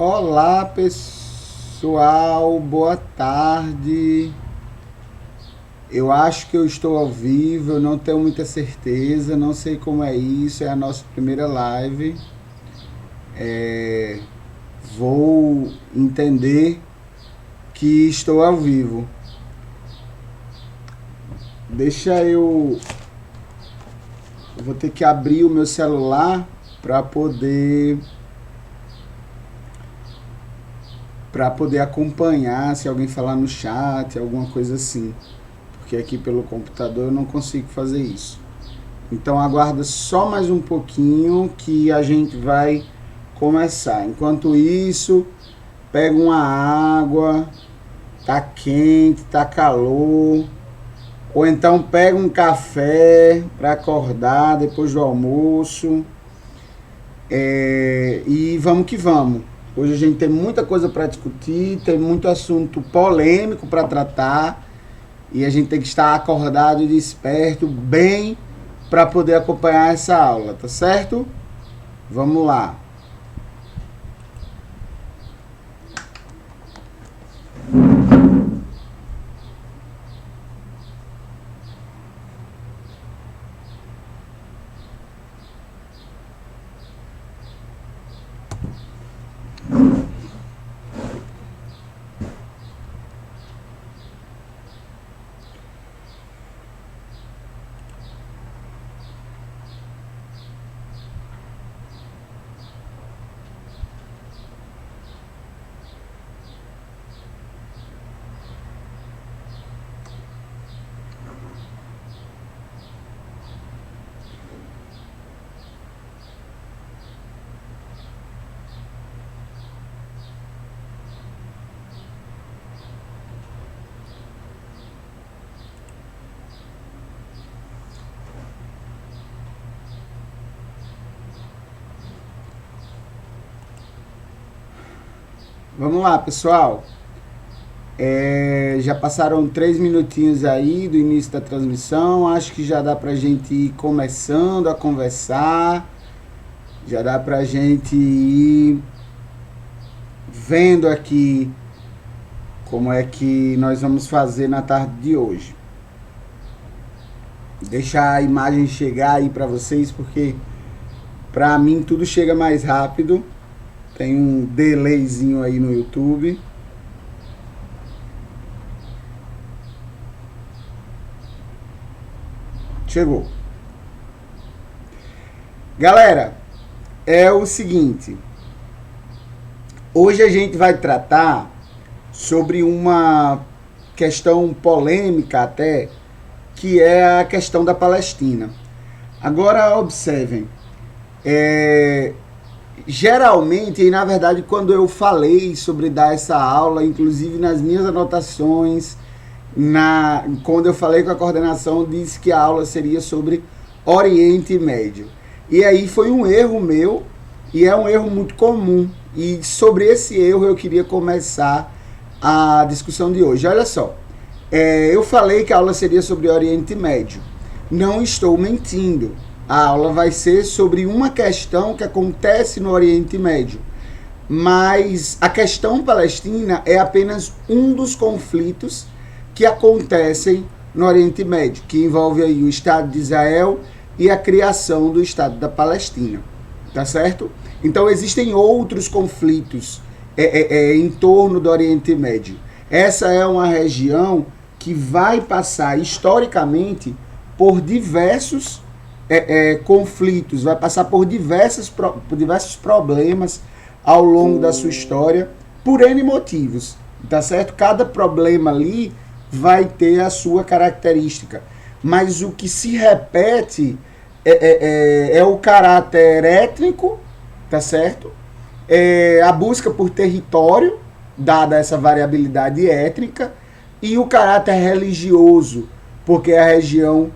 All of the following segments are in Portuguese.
Olá pessoal, boa tarde. Eu acho que eu estou ao vivo, eu não tenho muita certeza, não sei como é isso, é a nossa primeira live. Vou entender que estou ao vivo. Deixa eu. Vou ter que abrir o meu celular para poder acompanhar se alguém falar no chat, alguma coisa assim. Porque aqui pelo computador eu não consigo fazer isso. Então aguarda só mais um pouquinho que a gente vai começar. Enquanto isso, pega uma água, tá quente, tá calor, ou então pega um café para acordar depois do almoço. E vamos que vamos. Hoje a gente tem muita coisa para discutir, tem muito assunto polêmico para tratar e a gente tem que estar acordado e desperto bem para poder acompanhar essa aula, tá certo? Vamos lá. Vamos lá, pessoal. Já passaram 3 minutinhos aí do início da transmissão. Acho que já dá pra gente ir começando a conversar. Já dá pra gente ir vendo aqui como é que nós vamos fazer na tarde de hoje. Deixar a imagem chegar aí pra vocês, porque pra mim tudo chega mais rápido. Tem um delayzinho aí no YouTube. Chegou. Galera, é o seguinte. Hoje a gente vai tratar sobre uma questão polêmica até, que é a questão da Palestina. Agora observem. Geralmente, e na verdade, quando eu falei sobre dar essa aula, inclusive nas minhas anotações, quando eu falei com a coordenação, disse que a aula seria sobre Oriente Médio. E aí foi um erro meu, e é um erro muito comum. E sobre esse erro eu queria começar a discussão de hoje. Olha só, eu falei que a aula seria sobre Oriente Médio. Não estou mentindo. A aula vai ser sobre uma questão que acontece no Oriente Médio. Mas a questão palestina é apenas um dos conflitos que acontecem no Oriente Médio, que envolve aí o Estado de Israel e a criação do Estado da Palestina. Tá certo? Então existem outros conflitos em torno do Oriente Médio. Essa é uma região que vai passar historicamente por diversos conflitos, vai passar por diversos problemas ao longo da sua história, por N motivos, tá certo? Cada problema ali vai ter a sua característica, mas o que se repete é o caráter étnico, tá certo? A busca por território, dada essa variabilidade étnica, e o caráter religioso, porque a região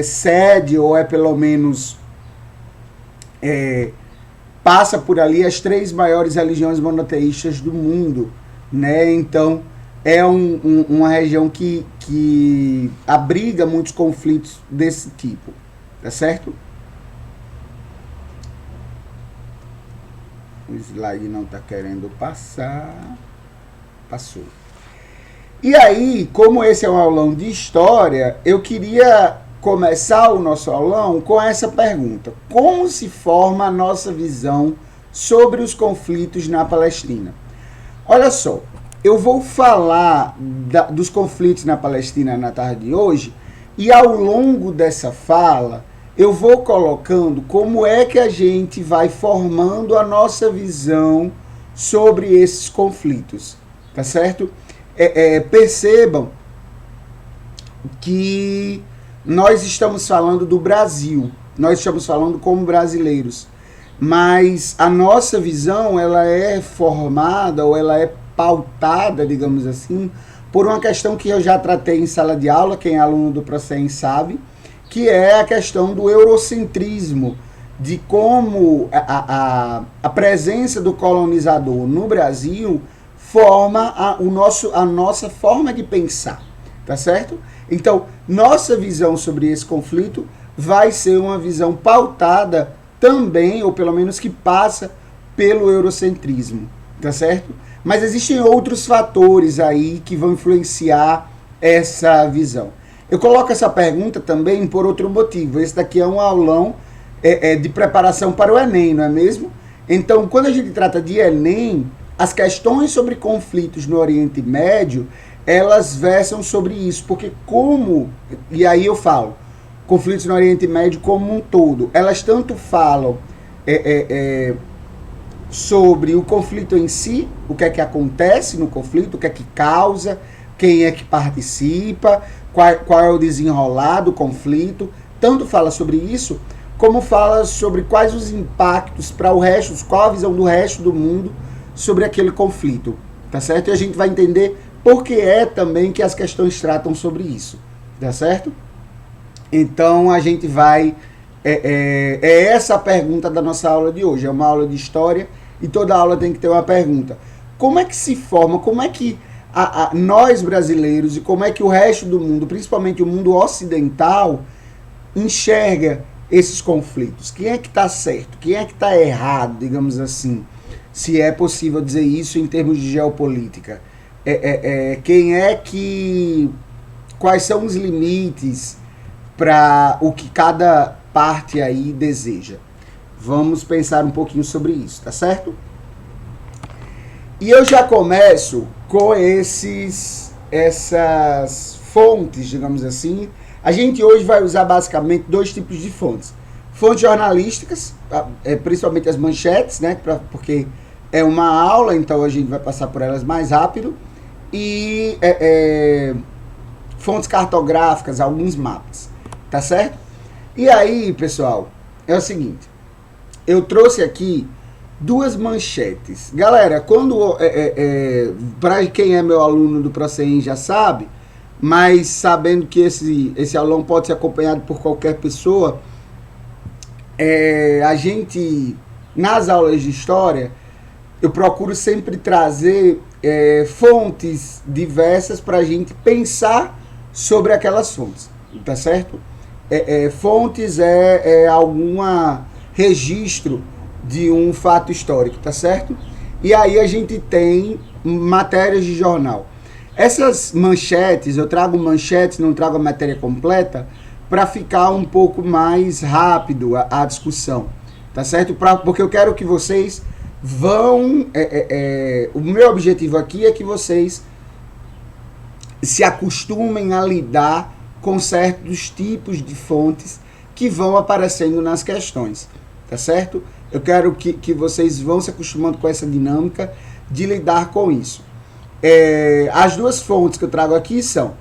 sede, ou pelo menos passa por ali as 3 maiores religiões monoteístas do mundo, né? Então é uma região que abriga muitos conflitos desse tipo, tá certo? O slide não está querendo passar. Passou. E aí, como esse é um aulão de história, eu queria começar o nosso aulão com essa pergunta: como se forma a nossa visão sobre os conflitos na Palestina? Olha só, eu vou falar dos conflitos na Palestina na tarde de hoje, e ao longo dessa fala eu vou colocando como é que a gente vai formando a nossa visão sobre esses conflitos, tá certo? Percebam que nós estamos falando do Brasil, nós estamos falando como brasileiros, mas a nossa visão ela é formada ou ela é pautada, digamos assim, por uma questão que eu já tratei em sala de aula, quem é aluno do Procem sabe, que é a questão do eurocentrismo, de como a presença do colonizador no Brasil forma a nossa forma de pensar, tá certo? Então, nossa visão sobre esse conflito vai ser uma visão pautada também, ou pelo menos que passa pelo eurocentrismo, tá certo? Mas existem outros fatores aí que vão influenciar essa visão. Eu coloco essa pergunta também por outro motivo. Esse daqui é um aulão de preparação para o Enem, não é mesmo? Então, quando a gente trata de Enem, as questões sobre conflitos no Oriente Médio, elas versam sobre isso. Porque e aí eu falo, conflitos no Oriente Médio como um todo, elas tanto falam sobre o conflito em si, o que é que acontece no conflito, o que é que causa, quem é que participa, qual é o desenrolar do conflito, tanto fala sobre isso, como fala sobre quais os impactos para o resto, qual a visão do resto do mundo sobre aquele conflito, tá certo? E a gente vai entender por que é também que as questões tratam sobre isso, tá certo? Então a gente vai... É essa a pergunta da nossa aula de hoje, é uma aula de história e toda aula tem que ter uma pergunta. Como é que se forma, como é que nós brasileiros e como é que o resto do mundo, principalmente o mundo ocidental, enxerga esses conflitos? Quem é que está certo? Quem é que está errado, digamos assim? Se é possível dizer isso em termos de geopolítica. Quem é que... Quais são os limites para o que cada parte aí deseja? Vamos pensar um pouquinho sobre isso, tá certo? E eu já começo com essas fontes, digamos assim. A gente hoje vai usar basicamente dois tipos de fontes. Fontes jornalísticas, principalmente as manchetes, né? Porque é uma aula, então a gente vai passar por elas mais rápido. E fontes cartográficas, alguns mapas, tá certo? E aí, pessoal, é o seguinte. Eu trouxe aqui duas manchetes. Galera, para quem é meu aluno do Procem já sabe, mas sabendo que esse aulão pode ser acompanhado por qualquer pessoa, a gente, nas aulas de história, eu procuro sempre trazer fontes diversas para a gente pensar sobre aquelas fontes, tá certo? Fontes algum registro de um fato histórico, tá certo? E aí a gente tem matérias de jornal. Essas manchetes, eu trago manchetes, não trago a matéria completa, para ficar um pouco mais rápido a discussão, tá certo? Porque eu quero que vocês vão... o meu objetivo aqui é que vocês se acostumem a lidar com certos tipos de fontes que vão aparecendo nas questões, tá certo? Eu quero que vocês vão se acostumando com essa dinâmica de lidar com isso. As duas fontes que eu trago aqui são: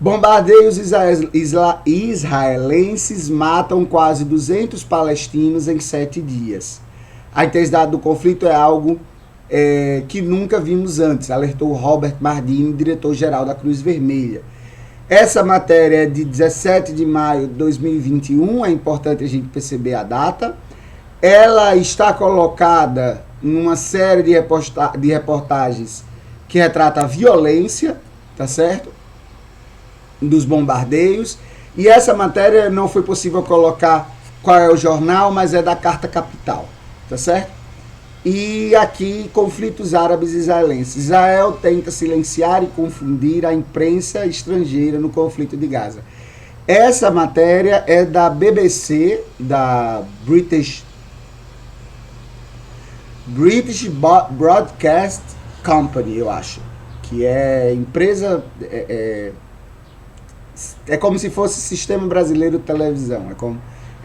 bombardeios israelenses matam quase 200 palestinos em 7 dias. A intensidade do conflito é algo que nunca vimos antes, alertou Robert Mardini, diretor-geral da Cruz Vermelha. Essa matéria é de 17 de maio de 2021, é importante a gente perceber a data. Ela está colocada numa série de reportagens que retrata a violência, tá certo? Dos bombardeios. E essa matéria não foi possível colocar qual é o jornal, mas é da Carta Capital, tá certo? E aqui, conflitos árabes e israelenses. Israel tenta silenciar e confundir a imprensa estrangeira no conflito de Gaza. Essa matéria é da BBC, da British Broadcast Company, eu acho. Que é empresa... É como se fosse o sistema brasileiro de televisão.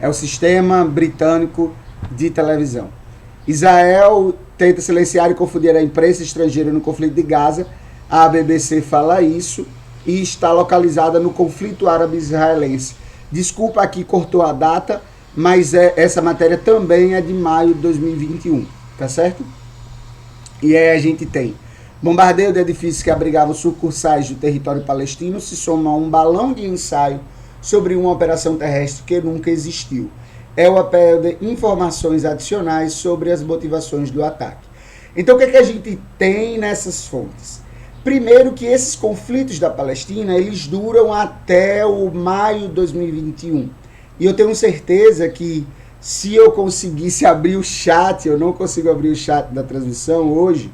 É o sistema britânico de televisão. Israel tenta silenciar e confundir a imprensa estrangeira no conflito de Gaza. A BBC fala isso e está localizada no conflito árabe-israelense. Desculpa aqui, cortou a data, mas essa matéria também é de maio de 2021, tá certo? E aí a gente tem bombardeio de edifícios que abrigavam sucursais do território palestino se soma a um balão de ensaio sobre uma operação terrestre que nunca existiu. É o apelo de informações adicionais sobre as motivações do ataque. Então, o que a gente tem nessas fontes? Primeiro, que esses conflitos da Palestina, eles duram até o maio de 2021. E eu tenho certeza que se eu conseguisse abrir o chat, eu não consigo abrir o chat da transmissão hoje,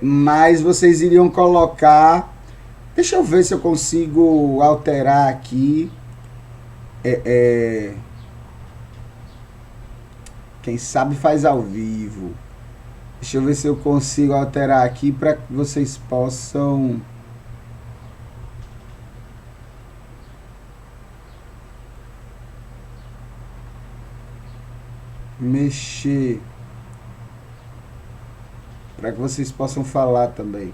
mas vocês iriam colocar... Deixa eu ver se eu consigo alterar aqui. Quem sabe faz ao vivo. Deixa eu ver se eu consigo alterar aqui para que vocês possam mexer, para que vocês possam falar também.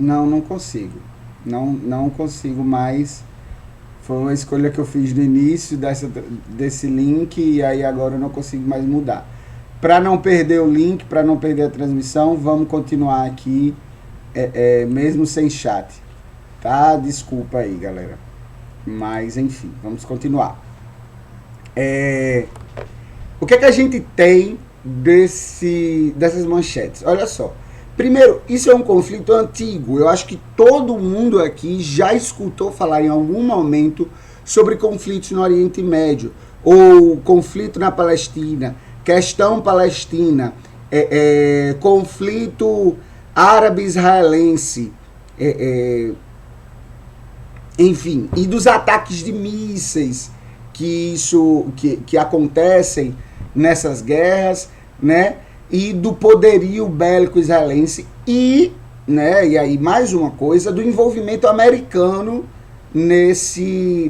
Não consigo. Não consigo mais. Foi uma escolha que eu fiz no início desse link e aí agora eu não consigo mais mudar. Para não perder o link, para não perder a transmissão, vamos continuar aqui, mesmo sem chat. Tá? Desculpa aí, galera. Mas, enfim, vamos continuar. O que a gente tem dessas manchetes? Olha só. Primeiro, isso é um conflito antigo. Eu acho que todo mundo aqui já escutou falar em algum momento sobre conflitos no Oriente Médio, ou conflito na Palestina, questão palestina, conflito árabe-israelense, enfim, e dos ataques de mísseis que acontecem nessas guerras, né? E do poderio bélico israelense e aí mais uma coisa, do envolvimento americano nesse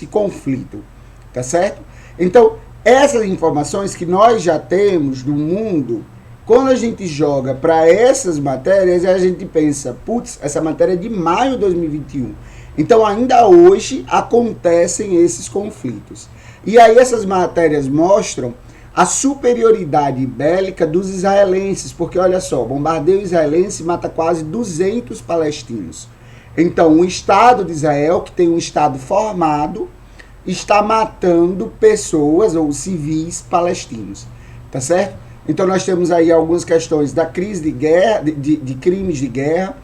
conflito, tá certo? Então, essas informações que nós já temos do mundo, quando a gente joga para essas matérias, a gente pensa, putz, essa matéria é de maio de 2021. Então, ainda hoje acontecem esses conflitos. E aí essas matérias mostram a superioridade bélica dos israelenses, porque olha só, bombardeio israelense mata quase 200 palestinos. Então, o Estado de Israel, que tem um Estado formado, está matando pessoas ou civis palestinos, tá certo? Então, nós temos aí algumas questões da crise de guerra, de crimes de guerra,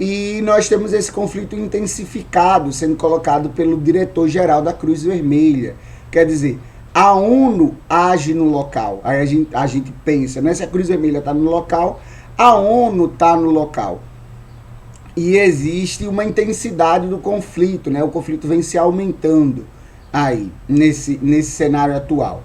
e nós temos esse conflito intensificado, sendo colocado pelo diretor-geral da Cruz Vermelha. Quer dizer, a ONU age no local. Aí a gente pensa, né? Se a Cruz Vermelha está no local, a ONU está no local. E existe uma intensidade do conflito, né? O conflito vem se aumentando aí, nesse cenário atual.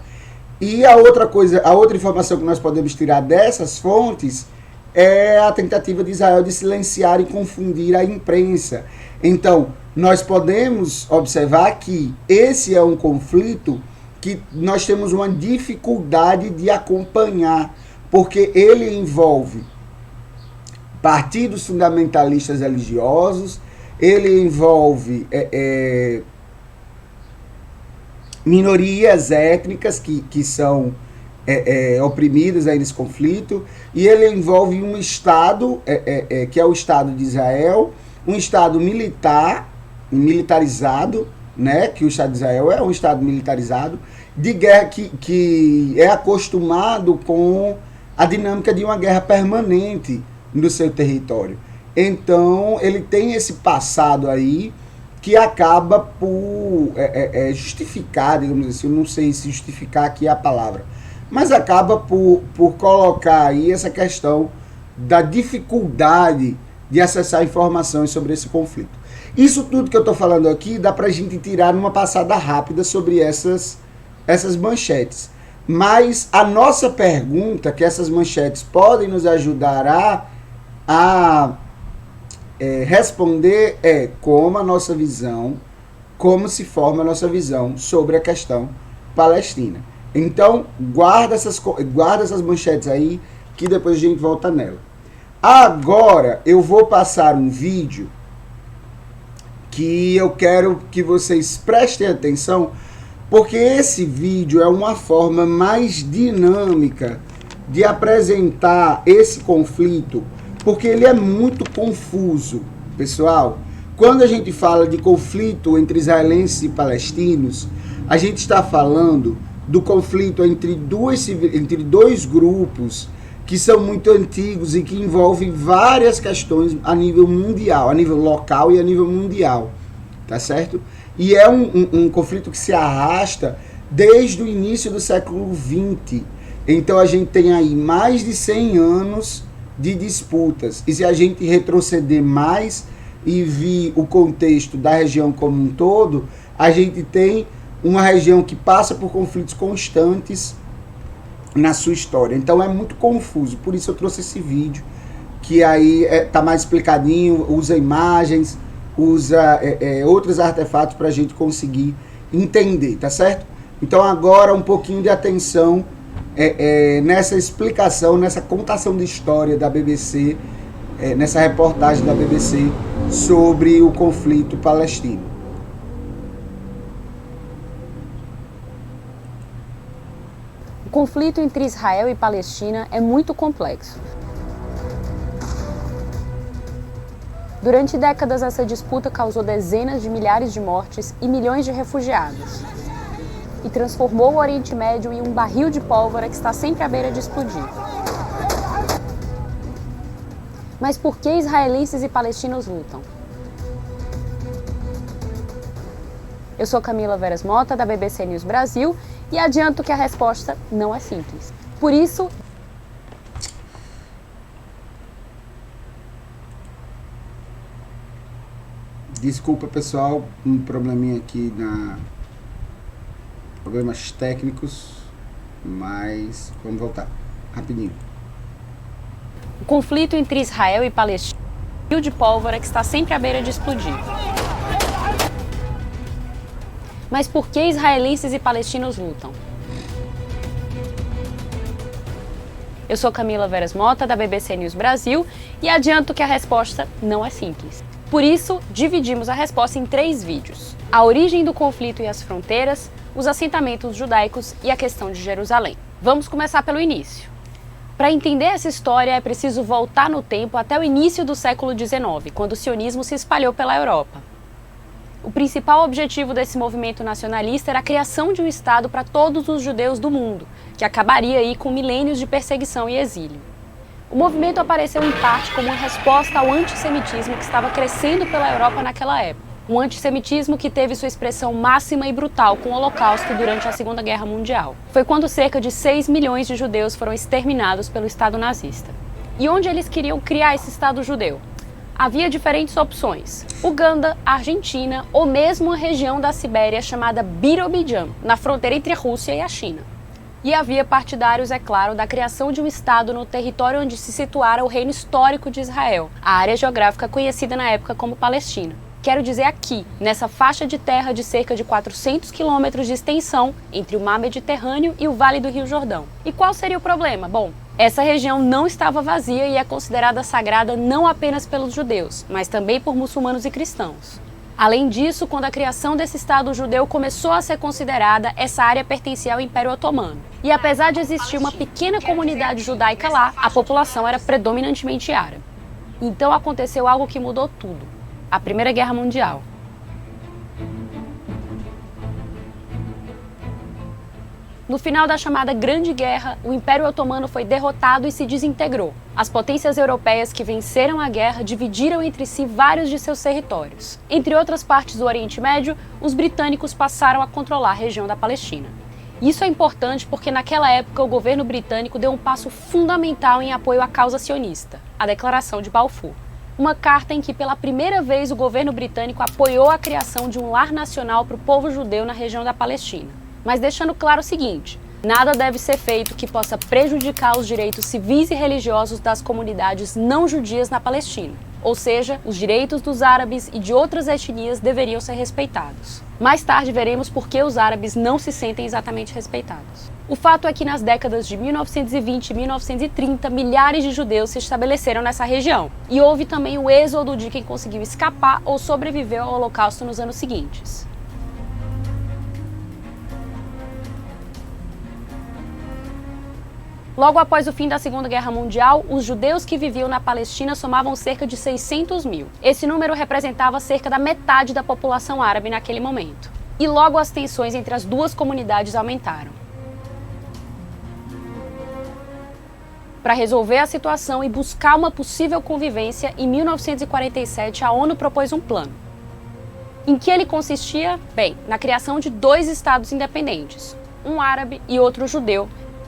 E a outra informação que nós podemos tirar dessas fontes é a tentativa de Israel de silenciar e confundir a imprensa. Então, nós podemos observar que esse é um conflito que nós temos uma dificuldade de acompanhar, porque ele envolve partidos fundamentalistas religiosos, ele envolve minorias étnicas que são oprimidas aí nesse conflito, e ele envolve um Estado, que é o Estado de Israel, um Estado militarizado, né, que o Estado de Israel é um Estado militarizado, de guerra que é acostumado com a dinâmica de uma guerra permanente no seu território. Então, ele tem esse passado aí que acaba por justificar, digamos assim, eu não sei se justificar aqui é a palavra, mas acaba por colocar aí essa questão da dificuldade de acessar informações sobre esse conflito. Isso tudo que eu estou falando aqui dá para a gente tirar numa passada rápida sobre essas manchetes. Mas a nossa pergunta, que essas manchetes podem nos ajudar a responder como a nossa visão, como se forma a nossa visão sobre a questão palestina. Então, guarda essas manchetes aí, que depois a gente volta nela. Agora, eu vou passar um vídeo que eu quero que vocês prestem atenção, porque esse vídeo é uma forma mais dinâmica de apresentar esse conflito, porque ele é muito confuso, pessoal. Quando a gente fala de conflito entre israelenses e palestinos, a gente está falando do conflito entre dois grupos que são muito antigos e que envolvem várias questões a nível mundial, a nível local e a nível mundial, tá certo? E é um conflito que se arrasta desde o início do século XX. Então a gente tem aí mais de 100 anos de disputas. E se a gente retroceder mais e vir o contexto da região como um todo, a gente tem uma região que passa por conflitos constantes na sua história. Então é muito confuso. Por isso eu trouxe esse vídeo, que aí tá mais explicadinho, usa imagens, usa outros artefatos para a gente conseguir entender, tá certo? Então agora um pouquinho de atenção nessa explicação, nessa contação de história da BBC, nessa reportagem da BBC sobre o conflito palestino. O conflito entre Israel e Palestina é muito complexo. Durante décadas, essa disputa causou dezenas de milhares de mortes e milhões de refugiados. E transformou o Oriente Médio em um barril de pólvora que está sempre à beira de explodir. Mas por que israelenses e palestinos lutam? Eu sou Camila Veras Mota, da BBC News Brasil, e adianto que a resposta não é simples. Por isso... Desculpa, pessoal, um probleminha aqui problemas técnicos, mas vamos voltar rapidinho. O conflito entre Israel e Palestina é um barril de pólvora que está sempre à beira de explodir. Mas por que israelenses e palestinos lutam? Eu sou Camila Veras Mota, da BBC News Brasil, e adianto que a resposta não é simples. Por isso, dividimos a resposta em 3 vídeos: a origem do conflito e as fronteiras, os assentamentos judaicos e a questão de Jerusalém. Vamos começar pelo início. Para entender essa história, é preciso voltar no tempo até o início do século XIX, quando o sionismo se espalhou pela Europa. O principal objetivo desse movimento nacionalista era a criação de um Estado para todos os judeus do mundo, que acabaria aí com milênios de perseguição e exílio. O movimento apareceu em parte como uma resposta ao antissemitismo que estava crescendo pela Europa naquela época. Um antissemitismo que teve sua expressão máxima e brutal com o Holocausto durante a Segunda Guerra Mundial. Foi quando cerca de 6 milhões de judeus foram exterminados pelo Estado nazista. E onde eles queriam criar esse Estado judeu? Havia diferentes opções: Uganda, Argentina ou mesmo uma região da Sibéria chamada Birobidjan, na fronteira entre a Rússia e a China. E havia partidários, é claro, da criação de um Estado no território onde se situara o reino histórico de Israel, a área geográfica conhecida na época como Palestina. Quero dizer aqui, nessa faixa de terra de cerca de 400 quilômetros de extensão entre o mar Mediterrâneo e o Vale do Rio Jordão. E qual seria o problema? Bom, essa região não estava vazia e é considerada sagrada não apenas pelos judeus, mas também por muçulmanos e cristãos. Além disso, quando a criação desse Estado judeu começou a ser considerada, essa área pertencia ao Império Otomano. E apesar de existir uma pequena comunidade judaica lá, a população era predominantemente árabe. Então aconteceu algo que mudou tudo: a Primeira Guerra Mundial. No final da chamada Grande Guerra, o Império Otomano foi derrotado e se desintegrou. As potências europeias que venceram a guerra dividiram entre si vários de seus territórios. Entre outras partes do Oriente Médio, os britânicos passaram a controlar a região da Palestina. Isso é importante porque naquela época o governo britânico deu um passo fundamental em apoio à causa sionista, a Declaração de Balfour. Uma carta em que pela primeira vez o governo britânico apoiou a criação de um lar nacional para o povo judeu na região da Palestina. Mas deixando claro o seguinte: nada deve ser feito que possa prejudicar os direitos civis e religiosos das comunidades não judias na Palestina. Ou seja, os direitos dos árabes e de outras etnias deveriam ser respeitados. Mais tarde veremos por que os árabes não se sentem exatamente respeitados. O fato é que nas décadas de 1920 e 1930, milhares de judeus se estabeleceram nessa região. E houve também o êxodo de quem conseguiu escapar ou sobreviveu ao Holocausto nos anos seguintes. Logo após o fim da Segunda Guerra Mundial, os judeus que viviam na Palestina somavam cerca de 600 mil. Esse número representava cerca da metade da população árabe naquele momento. E logo as tensões entre as duas comunidades aumentaram. Para resolver a situação e buscar uma possível convivência, em 1947 a ONU propôs um plano. Em que ele consistia? Bem, na criação de 2 estados independentes, um árabe e outro judeu,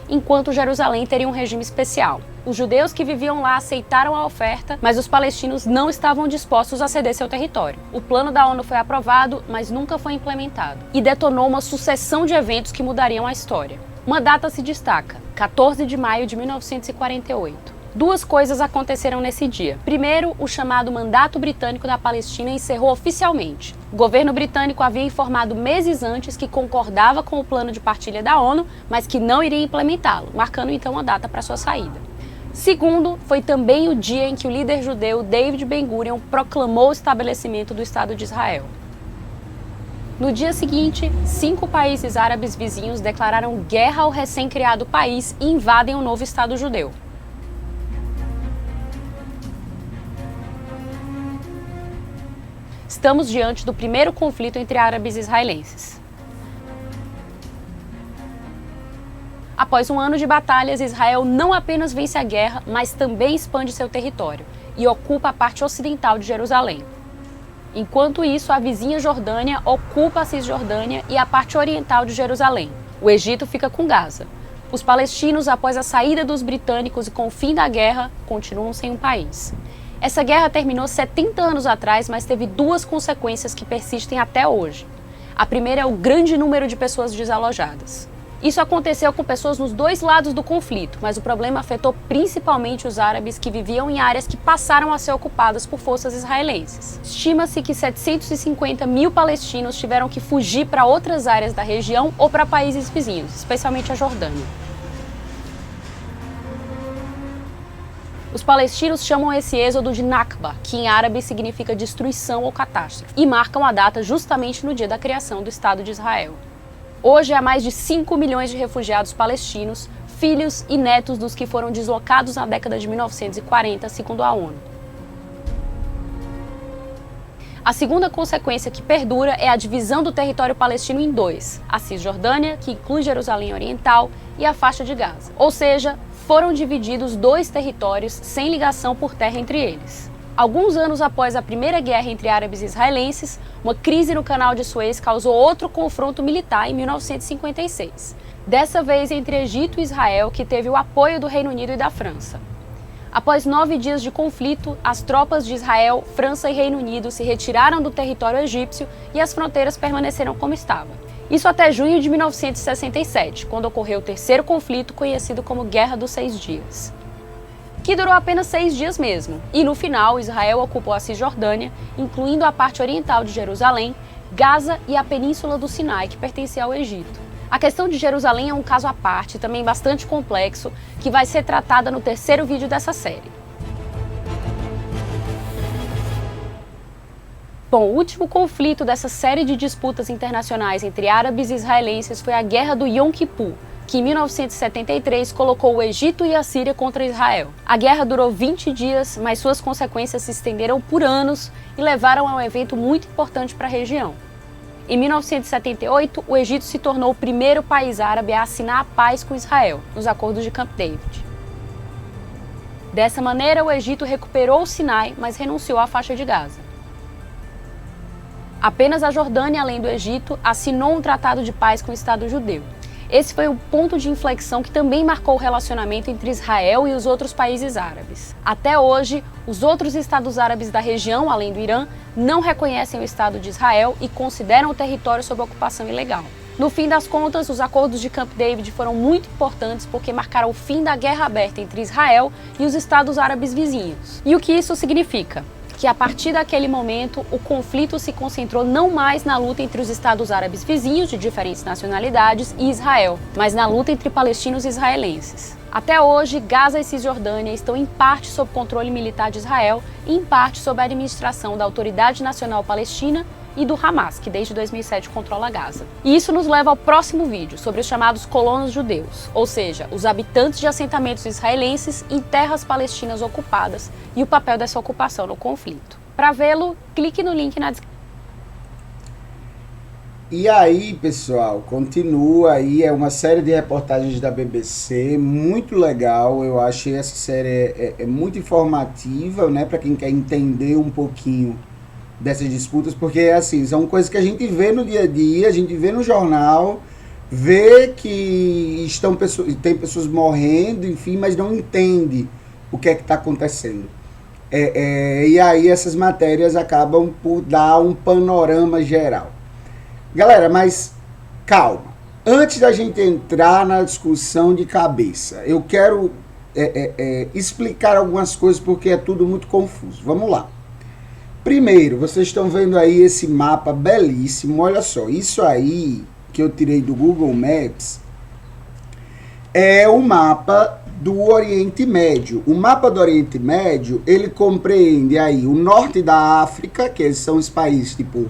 enquanto Jerusalém teria um regime especial. Os judeus que viviam lá aceitaram a oferta, mas os palestinos não estavam dispostos a ceder seu território. O plano da ONU foi aprovado, mas nunca foi implementado, e detonou uma sucessão de eventos que mudariam a história. Uma data se destaca: 14 de maio de 1948. 2 coisas aconteceram nesse dia. Primeiro, o chamado Mandato Britânico da Palestina encerrou oficialmente. O governo britânico havia informado meses antes que concordava com o plano de partilha da ONU, mas que não iria implementá-lo, marcando então a data para sua saída. Segundo, foi também o dia em que o líder judeu David Ben-Gurion proclamou o estabelecimento do Estado de Israel. No dia seguinte, 5 países árabes vizinhos declararam guerra ao recém-criado país e invadem o novo Estado judeu. Estamos diante do primeiro conflito entre árabes e israelenses. Após um ano de batalhas, Israel não apenas vence a guerra, mas também expande seu território e ocupa a parte ocidental de Jerusalém. Enquanto isso, a vizinha Jordânia ocupa a Cisjordânia e a parte oriental de Jerusalém. O Egito fica com Gaza. Os palestinos, após a saída dos britânicos e com o fim da guerra, continuam sem um país. Essa guerra terminou 70 anos atrás, mas teve 2 consequências que persistem até hoje. A primeira é o grande número de pessoas desalojadas. Isso aconteceu com pessoas nos 2 lados do conflito, mas o problema afetou principalmente os árabes que viviam em áreas que passaram a ser ocupadas por forças israelenses. Estima-se que 750 mil palestinos tiveram que fugir para outras áreas da região ou para países vizinhos, especialmente a Jordânia. Os palestinos chamam esse êxodo de Nakba, que em árabe significa destruição ou catástrofe, e marcam a data justamente no dia da criação do Estado de Israel. Hoje há mais de 5 milhões de refugiados palestinos, filhos e netos dos que foram deslocados na década de 1940, segundo a ONU. A segunda consequência que perdura é a divisão do território palestino em 2, a Cisjordânia, que inclui Jerusalém Oriental, e a faixa de Gaza. Ou seja, foram divididos 2 territórios sem ligação por terra entre eles. Alguns anos após a primeira guerra entre árabes e israelenses, uma crise no canal de Suez causou outro confronto militar em 1956. Dessa vez entre Egito e Israel, que teve o apoio do Reino Unido e da França. Após 9 dias de conflito, as tropas de Israel, França e Reino Unido se retiraram do território egípcio e as fronteiras permaneceram como estavam. Isso até junho de 1967, quando ocorreu o terceiro conflito, conhecido como Guerra dos 6 Dias. Que durou apenas 6 dias mesmo, e no final Israel ocupou a Cisjordânia, incluindo a parte oriental de Jerusalém, Gaza e a Península do Sinai, que pertencia ao Egito. A questão de Jerusalém é um caso à parte, também bastante complexo, que vai ser tratada no terceiro vídeo dessa série. Bom, o último conflito dessa série de disputas internacionais entre árabes e israelenses foi a Guerra do Yom Kippur, que em 1973 colocou o Egito e a Síria contra Israel. A guerra durou 20 dias, mas suas consequências se estenderam por anos e levaram a um evento muito importante para a região. Em 1978, o Egito se tornou o primeiro país árabe a assinar a paz com Israel, nos acordos de Camp David. Dessa maneira, o Egito recuperou o Sinai, mas renunciou à faixa de Gaza. Apenas a Jordânia, além do Egito, assinou um tratado de paz com o Estado judeu. Esse foi o ponto de inflexão que também marcou o relacionamento entre Israel e os outros países árabes. Até hoje, os outros estados árabes da região, além do Irã, não reconhecem o Estado de Israel e consideram o território sob ocupação ilegal. No fim das contas, os acordos de Camp David foram muito importantes porque marcaram o fim da guerra aberta entre Israel e os estados árabes vizinhos. E o que isso significa? Que a partir daquele momento, o conflito se concentrou não mais na luta entre os estados árabes vizinhos de diferentes nacionalidades e Israel, mas na luta entre palestinos e israelenses. Até hoje, Gaza e Cisjordânia estão em parte sob controle militar de Israel e em parte sob a administração da Autoridade Nacional Palestina e do Hamas, que desde 2007 controla Gaza. E isso nos leva ao próximo vídeo, sobre os chamados colonos judeus, ou seja, os habitantes de assentamentos israelenses em terras palestinas ocupadas e o papel dessa ocupação no conflito. Para vê-lo, clique no link na descrição. E aí, pessoal, continua aí, é uma série de reportagens da BBC, muito legal. Eu achei essa série muito informativa, né, para quem quer entender um pouquinho dessas disputas, porque assim, são coisas que a gente vê no dia a dia, a gente vê no jornal, vê que tem pessoas morrendo, enfim, mas não entende o que é que está acontecendo. E aí essas matérias acabam por dar um panorama geral. Galera, mas calma. Antes da gente entrar na discussão de cabeça, eu quero explicar algumas coisas porque é tudo muito confuso. Vamos lá. Primeiro, vocês estão vendo aí esse mapa belíssimo. Olha só, isso aí que eu tirei do Google Maps é o mapa do Oriente Médio. O mapa do Oriente Médio, ele compreende aí o norte da África, que são os países tipo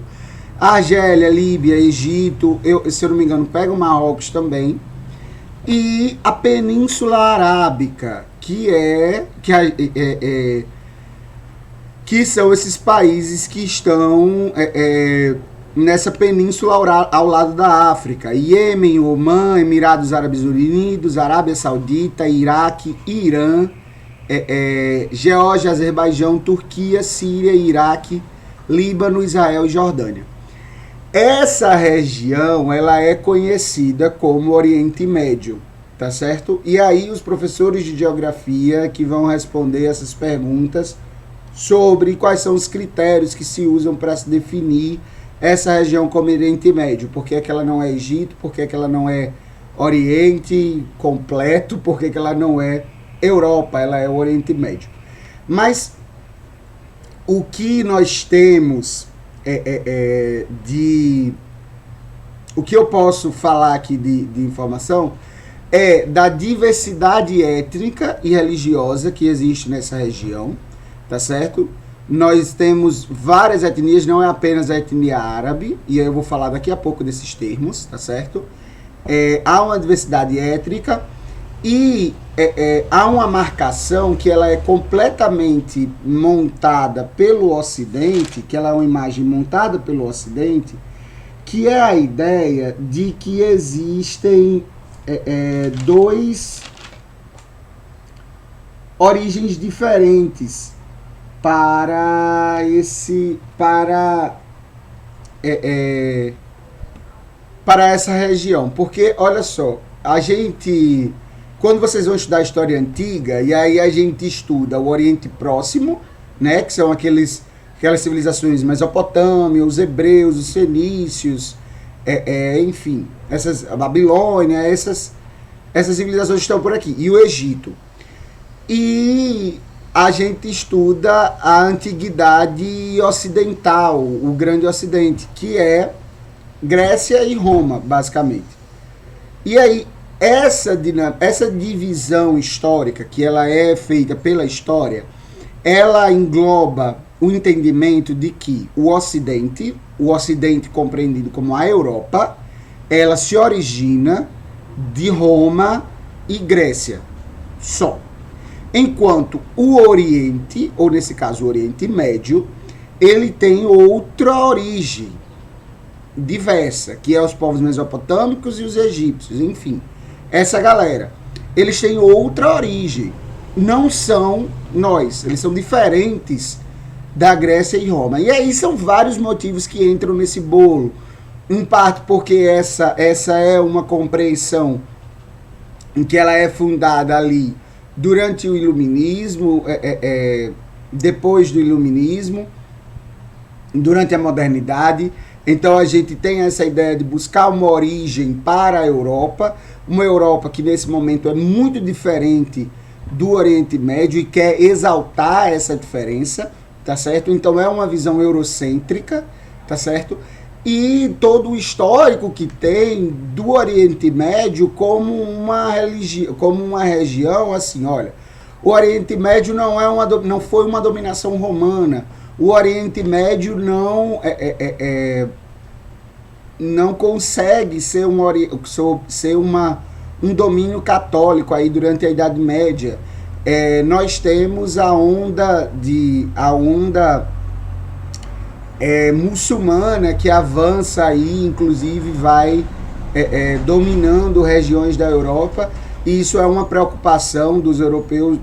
Argélia, Líbia, Egito, se eu não me engano, pega o Marrocos também, e a Península Arábica, que são esses países que estão nessa península ao lado da África. Iêmen, Omã, Emirados Árabes Unidos, Arábia Saudita, Iraque, Irã, Geórgia, Azerbaijão, Turquia, Síria, Iraque, Líbano, Israel e Jordânia. Essa região, ela é conhecida como Oriente Médio, tá certo? E aí os professores de geografia que vão responder essas perguntas sobre quais são os critérios que se usam para se definir essa região como Oriente Médio. Por que ela não é Egito? Por que ela não é Oriente completo? Por que ela não é Europa? Ela é Oriente Médio. Mas o que nós temos o que eu posso falar aqui de informação é da diversidade étnica e religiosa que existe nessa região. Tá certo? Nós temos várias etnias, não é apenas a etnia árabe, e eu vou falar daqui a pouco desses termos, tá certo? Há uma diversidade étnica e há uma marcação que ela é completamente montada pelo Ocidente, que ela é uma imagem montada pelo Ocidente, que é a ideia de que existem dois origens diferentes para essa região, porque olha só, quando vocês vão estudar a história antiga, e aí a gente estuda o Oriente Próximo, né, que são aquelas civilizações Mesopotâmia, os hebreus, os fenícios, enfim, a Babilônia, essas civilizações estão por aqui, e o Egito. E a gente estuda a antiguidade ocidental, o Grande Ocidente, que é Grécia e Roma, basicamente. E aí, essa divisão histórica, que ela é feita pela história, ela engloba o entendimento de que o Ocidente compreendido como a Europa, ela se origina de Roma e Grécia, só. Enquanto o Oriente, ou nesse caso o Oriente Médio, ele tem outra origem diversa, que é os povos mesopotâmicos e os egípcios, enfim. Essa galera, eles têm outra origem. Não são nós, eles são diferentes da Grécia e Roma. E aí são vários motivos que entram nesse bolo. Em parte porque essa é uma compreensão em que ela é fundada ali durante o Iluminismo, depois do Iluminismo, durante a modernidade. Então a gente tem essa ideia de buscar uma origem para a Europa, uma Europa que nesse momento é muito diferente do Oriente Médio e quer exaltar essa diferença, tá certo? Então é uma visão eurocêntrica, tá certo? E todo o histórico que tem do Oriente Médio como uma religião, como uma região, assim, olha, o Oriente Médio não foi uma dominação romana, o Oriente Médio não consegue ser um domínio católico aí durante a Idade Média. Nós temos a onda muçulmana que avança aí, inclusive vai dominando regiões da Europa, e isso é uma preocupação dos europeus,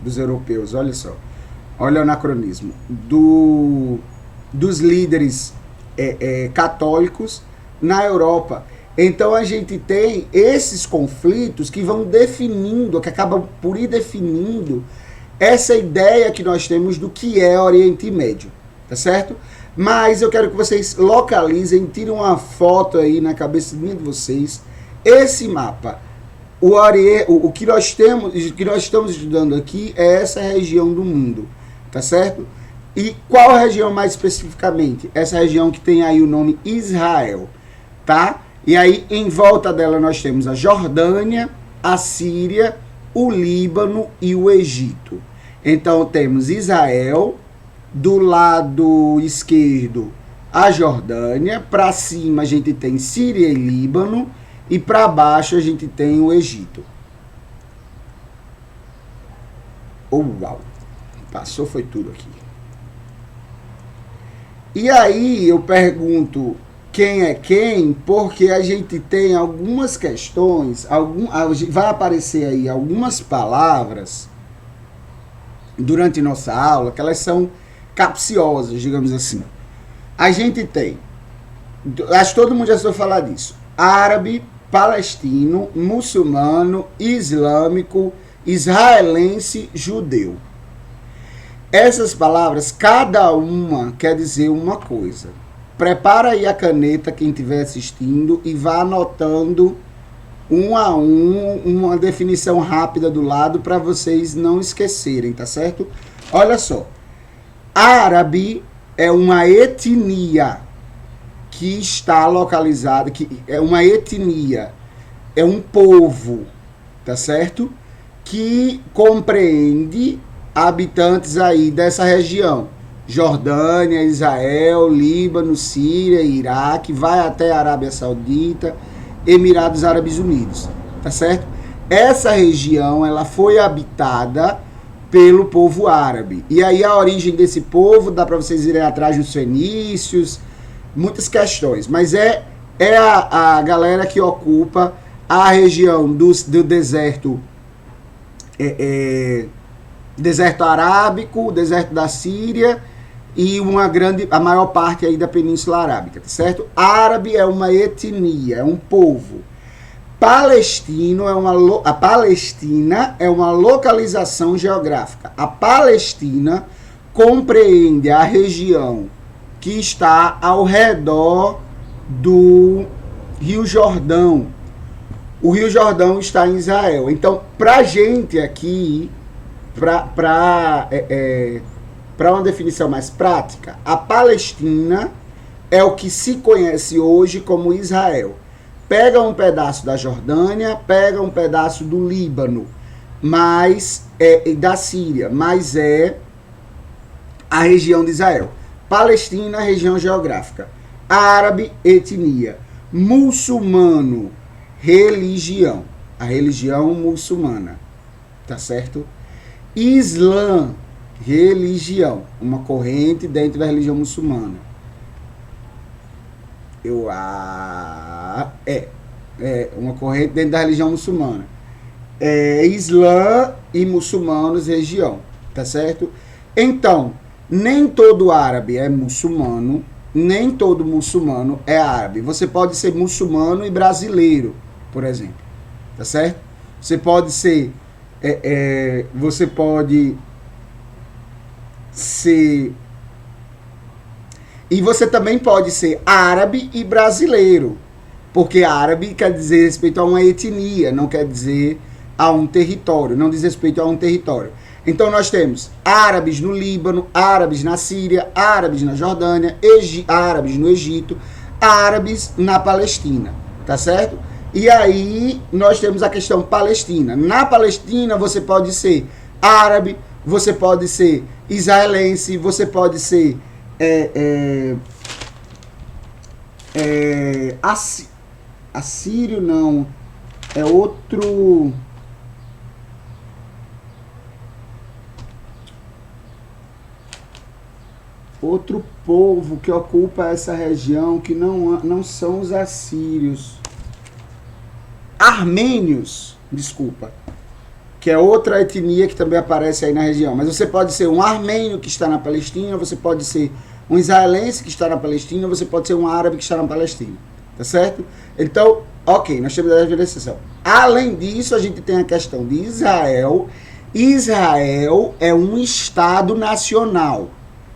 dos europeus, olha só, olha o anacronismo, dos líderes católicos na Europa. Então a gente tem esses conflitos que vão definindo, que acabam por ir definindo essa ideia que nós temos do que é Oriente Médio, tá certo? Mas eu quero que vocês localizem, tirem uma foto aí na cabeça de vocês, esse mapa. O que nós estamos estudando aqui é essa região do mundo, tá certo? E qual região mais especificamente? Essa região que tem aí o nome Israel, tá? E aí em volta dela nós temos a Jordânia, a Síria, o Líbano e o Egito. Então temos Israel, do lado esquerdo a Jordânia, para cima a gente tem Síria e Líbano, e para baixo a gente tem o Egito. Oh, uau! Passou, foi tudo aqui. E aí eu pergunto quem é quem, porque a gente tem algumas questões, vai aparecer aí algumas palavras durante nossa aula que elas são capciosas, digamos assim. A gente tem, acho que todo mundo já ouviu falar disso, árabe, palestino, muçulmano, islâmico, israelense, judeu. Essas palavras, cada uma quer dizer uma coisa. Prepara aí a caneta, quem estiver assistindo, e vá anotando um a um, uma definição rápida do lado para vocês não esquecerem, tá certo? Olha só. Árabe é uma etnia que está localizada, que é uma etnia, é um povo, tá certo? Que compreende habitantes aí dessa região. Jordânia, Israel, Líbano, Síria, Iraque, vai até a Arábia Saudita, Emirados Árabes Unidos, tá certo? Essa região, ela foi habitada pelo povo árabe. E aí a origem desse povo, dá para vocês irem atrás dos fenícios, muitas questões, mas é a galera que ocupa a região do deserto, deserto arábico, deserto da Síria e a maior parte aí da Península Arábica, tá certo? Árabe é uma etnia, é um povo. A Palestina é uma localização geográfica. A Palestina compreende a região que está ao redor do Rio Jordão. O Rio Jordão está em Israel. Então, pra gente aqui, para uma definição mais prática, a Palestina é o que se conhece hoje como Israel. Pega um pedaço da Jordânia, pega um pedaço do Líbano, da Síria, mas é a região de Israel. Palestina, região geográfica. Árabe, etnia. Muçulmano, religião. A religião muçulmana. Tá certo? Islã, religião. Uma corrente dentro da religião muçulmana. Uma corrente dentro da religião muçulmana. Islã e muçulmanos, região. Tá certo? Então, nem todo árabe é muçulmano, nem todo muçulmano é árabe. Você pode ser muçulmano e brasileiro, por exemplo. Tá certo? Você pode ser... você pode ser... E você também pode ser árabe e brasileiro. Porque árabe quer dizer respeito a uma etnia, não quer dizer a um território, não diz respeito a um território. Então nós temos árabes no Líbano, árabes na Síria, árabes na Jordânia, árabes no Egito, árabes na Palestina, tá certo? E aí nós temos a questão palestina. Na Palestina você pode ser árabe, você pode ser israelense, você pode ser assírio, não, é outro povo que ocupa essa região, que não são os assírios. Armênios, desculpa, que é outra etnia que também aparece aí na região. Mas você pode ser um armênio que está na Palestina, você pode ser um israelense que está na Palestina, você pode ser um árabe que está na Palestina. Tá certo? Então, ok, nós temos a diferenciação. Além disso, a gente tem a questão de Israel. Israel é um Estado nacional,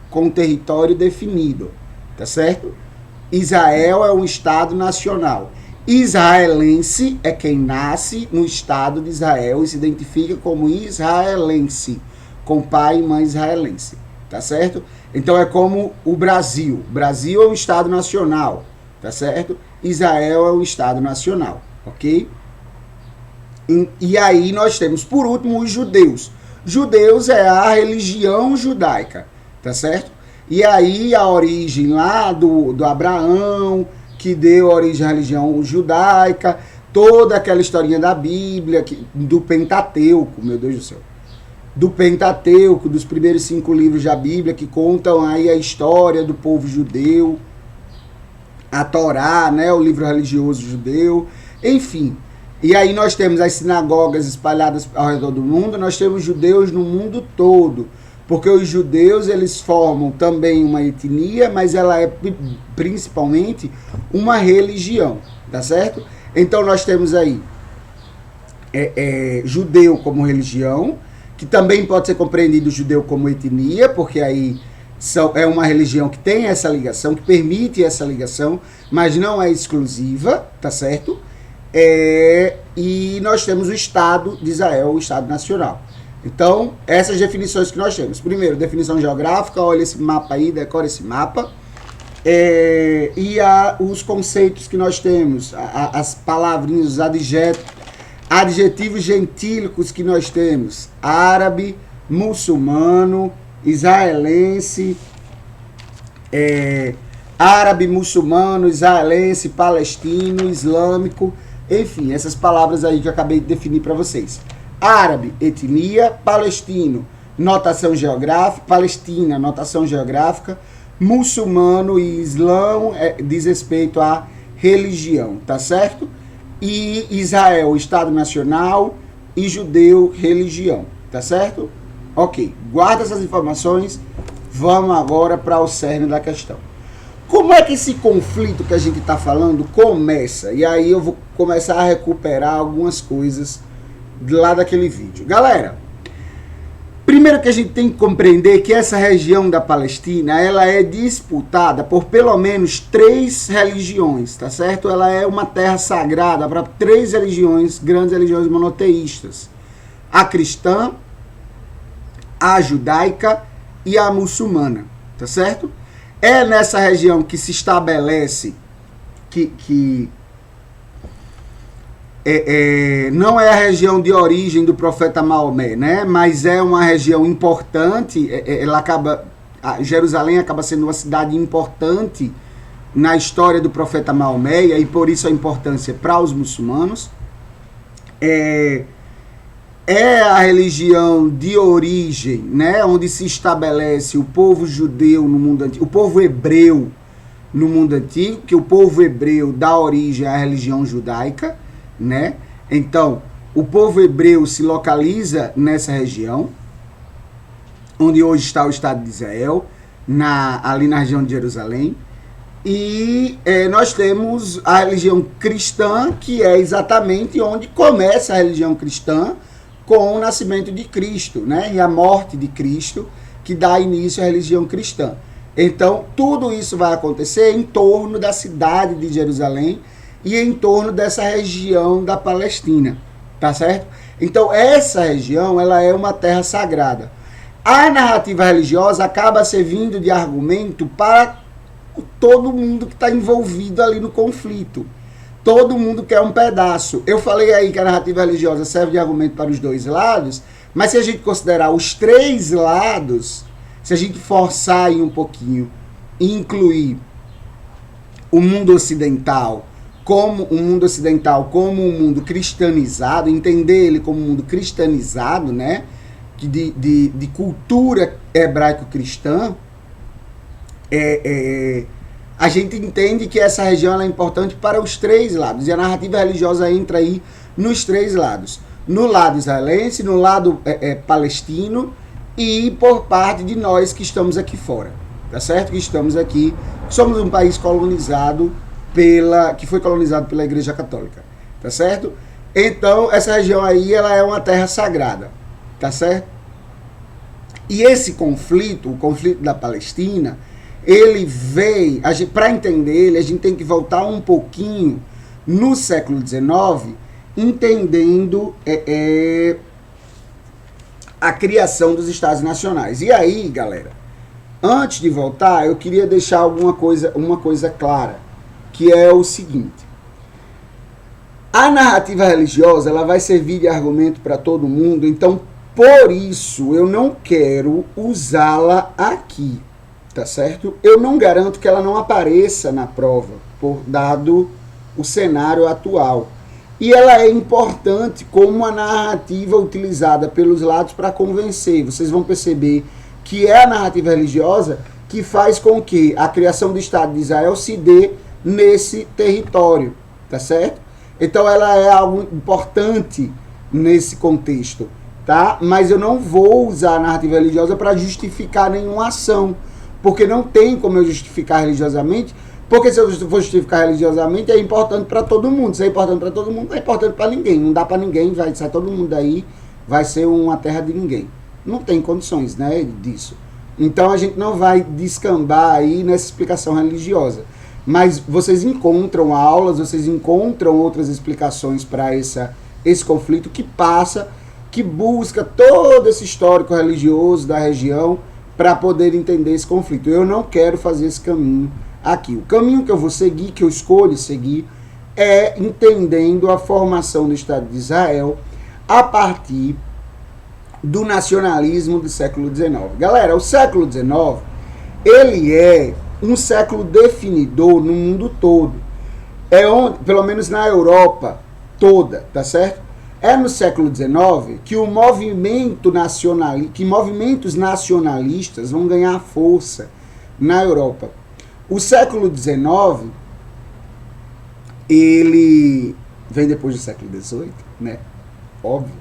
com território definido. Tá certo? Israel é um Estado nacional. Israelense é quem nasce no Estado de Israel e se identifica como israelense, com pai e mãe israelense. Tá certo? Então é como o Brasil. O Brasil é um Estado nacional. Tá certo? Israel é um Estado nacional. Ok? E aí nós temos, por último, os judeus. Judeus é a religião judaica. Tá certo? E aí a origem lá do Abraão, que deu origem à religião judaica, toda aquela historinha da Bíblia, do Pentateuco, meu Deus do céu. Do Pentateuco, dos primeiros 5 livros da Bíblia, que contam aí a história do povo judeu, a Torá, né, o livro religioso judeu, enfim. E aí nós temos as sinagogas espalhadas ao redor do mundo, nós temos judeus no mundo todo, porque os judeus, eles formam também uma etnia, mas ela é principalmente uma religião, tá certo? Então nós temos aí judeu como religião, que também pode ser compreendido judeu como etnia, porque aí é uma religião que tem essa ligação, que permite essa ligação, mas não é exclusiva, tá certo? E nós temos o Estado de Israel, o Estado Nacional. Então, essas definições que nós temos. Primeiro, definição geográfica, olha esse mapa aí, decora esse mapa. E os conceitos que nós temos, as palavrinhas, os adjetivos gentílicos que nós temos. Árabe, muçulmano, israelense, árabe, muçulmano, israelense, palestino, islâmico, enfim, essas palavras aí que eu acabei de definir para vocês. Árabe, etnia, palestino, notação geográfica, Palestina, notação geográfica, muçulmano e islão diz respeito à religião, tá certo? E Israel, Estado Nacional, e judeu, religião, tá certo? Ok, guarda essas informações, vamos agora para o cerne da questão. Como é que esse conflito que a gente está falando começa? E aí eu vou começar a recuperar algumas coisas lá daquele vídeo. Galera, primeiro que a gente tem que compreender que essa região da Palestina, ela é disputada por pelo menos 3 religiões, tá certo? Ela é uma terra sagrada para 3 religiões, grandes religiões monoteístas. A cristã, a judaica e a muçulmana, tá certo? É nessa região que se estabelece que não é a região de origem do profeta Maomé, né? Mas é uma região importante, ela acaba Jerusalém acaba sendo uma cidade importante na história do profeta Maomé, e por isso a importância para os muçulmanos. É a religião de origem, né, onde se estabelece o povo judeu no mundo antigo, o povo hebreu no mundo antigo, que o povo hebreu dá origem à religião judaica, né? Então, o povo hebreu se localiza nessa região, onde hoje está o Estado de Israel, ali na região de Jerusalém. E nós temos a religião cristã, que é exatamente onde começa a religião cristã, com o nascimento de Cristo, né? E a morte de Cristo, que dá início à religião cristã. Então, tudo isso vai acontecer em torno da cidade de Jerusalém e em torno dessa região da Palestina, tá certo? Então, essa região, ela é uma terra sagrada. A narrativa religiosa acaba servindo de argumento para todo mundo que está envolvido ali no conflito. Todo mundo quer um pedaço. Eu falei aí que a narrativa religiosa serve de argumento para os dois lados, mas se a gente considerar os três lados, se a gente forçar aí um pouquinho e incluir o mundo ocidental como um mundo cristianizado, entender ele como um mundo cristianizado, né, de cultura hebraico-cristã, a gente entende que essa região ela é importante para os três lados, e a narrativa religiosa entra aí nos três lados. No lado israelense, no lado palestino, e por parte de nós que estamos aqui fora, tá certo? Que estamos aqui, somos um país colonizado que foi colonizado pela Igreja Católica, tá certo? Então, essa região aí, ela é uma terra sagrada, tá certo? E esse conflito, o conflito da Palestina, ele veio, para entender ele, a gente tem que voltar um pouquinho no século XIX, entendendo a criação dos Estados Nacionais. E aí, galera, antes de voltar, eu queria deixar uma coisa clara, que é o seguinte: a narrativa religiosa ela vai servir de argumento para todo mundo, então, por isso, eu não quero usá-la aqui, tá certo? Eu não garanto que ela não apareça na prova, dado o cenário atual. E ela é importante como uma narrativa utilizada pelos lados para convencer. Vocês vão perceber que é a narrativa religiosa que faz com que a criação do Estado de Israel se dê nesse território, tá certo? Então ela é algo importante nesse contexto, tá? Mas eu não vou usar a narrativa religiosa para justificar nenhuma ação, porque não tem como eu justificar religiosamente. Porque se eu for justificar religiosamente, é importante para todo mundo. Se é importante para todo mundo, não é importante para ninguém. Não dá para ninguém, vai sair todo mundo daí, vai ser uma terra de ninguém. Não tem condições, né, disso. Então a gente não vai descambar aí nessa explicação religiosa. Mas vocês encontram aulas, vocês encontram outras explicações para esse conflito que busca todo esse histórico religioso da região para poder entender esse conflito. Eu não quero fazer esse caminho aqui. O caminho que eu vou seguir, que eu escolho seguir, é entendendo a formação do Estado de Israel a partir do nacionalismo do século XIX. Galera, o século XIX, ele é um século definidor no mundo todo. É onde, pelo menos na Europa toda, tá certo? É no século XIX que que movimentos nacionalistas vão ganhar força na Europa. O século XIX, ele vem depois do século XVIII, né? Óbvio.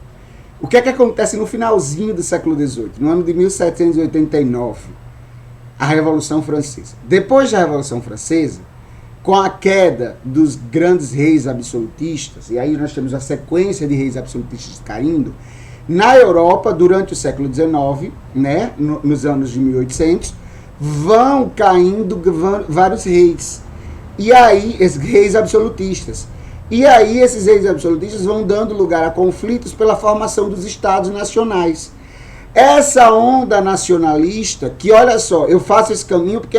O que é que acontece no finalzinho do século XVIII? No ano de 1789, a Revolução Francesa. Depois da Revolução Francesa, com a queda dos grandes reis absolutistas, e aí nós temos a sequência de reis absolutistas caindo, na Europa, durante o século XIX, né, nos anos de 1800, vão caindo vários reis. E aí, esses reis absolutistas. E aí, esses reis absolutistas vão dando lugar a conflitos pela formação dos estados nacionais. Essa onda nacionalista, que olha só, eu faço esse caminho porque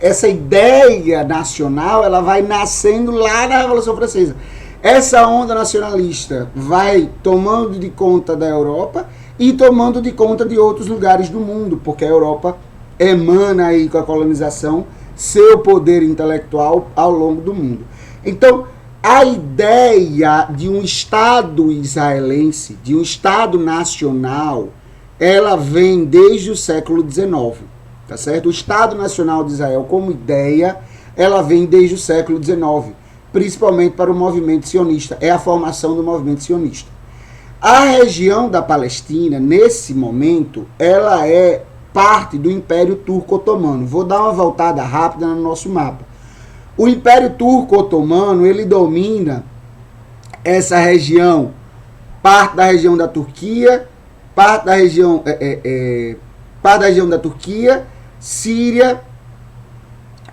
essa ideia nacional, ela vai nascendo lá na Revolução Francesa. Essa onda nacionalista vai tomando de conta da Europa e tomando de conta de outros lugares do mundo, porque a Europa emana aí com a colonização seu poder intelectual ao longo do mundo. Então, a ideia de um Estado israelense, de um Estado nacional, ela vem desde o século XIX, tá certo? O Estado Nacional de Israel como ideia, ela vem desde o século XIX, principalmente para o movimento sionista, é a formação do movimento sionista. A região da Palestina, nesse momento, ela é parte do Império Turco-Otomano. Vou dar uma voltada rápida no nosso mapa. O Império Turco-Otomano, ele domina essa região, parte da região da Turquia, parte da região da Turquia, Síria,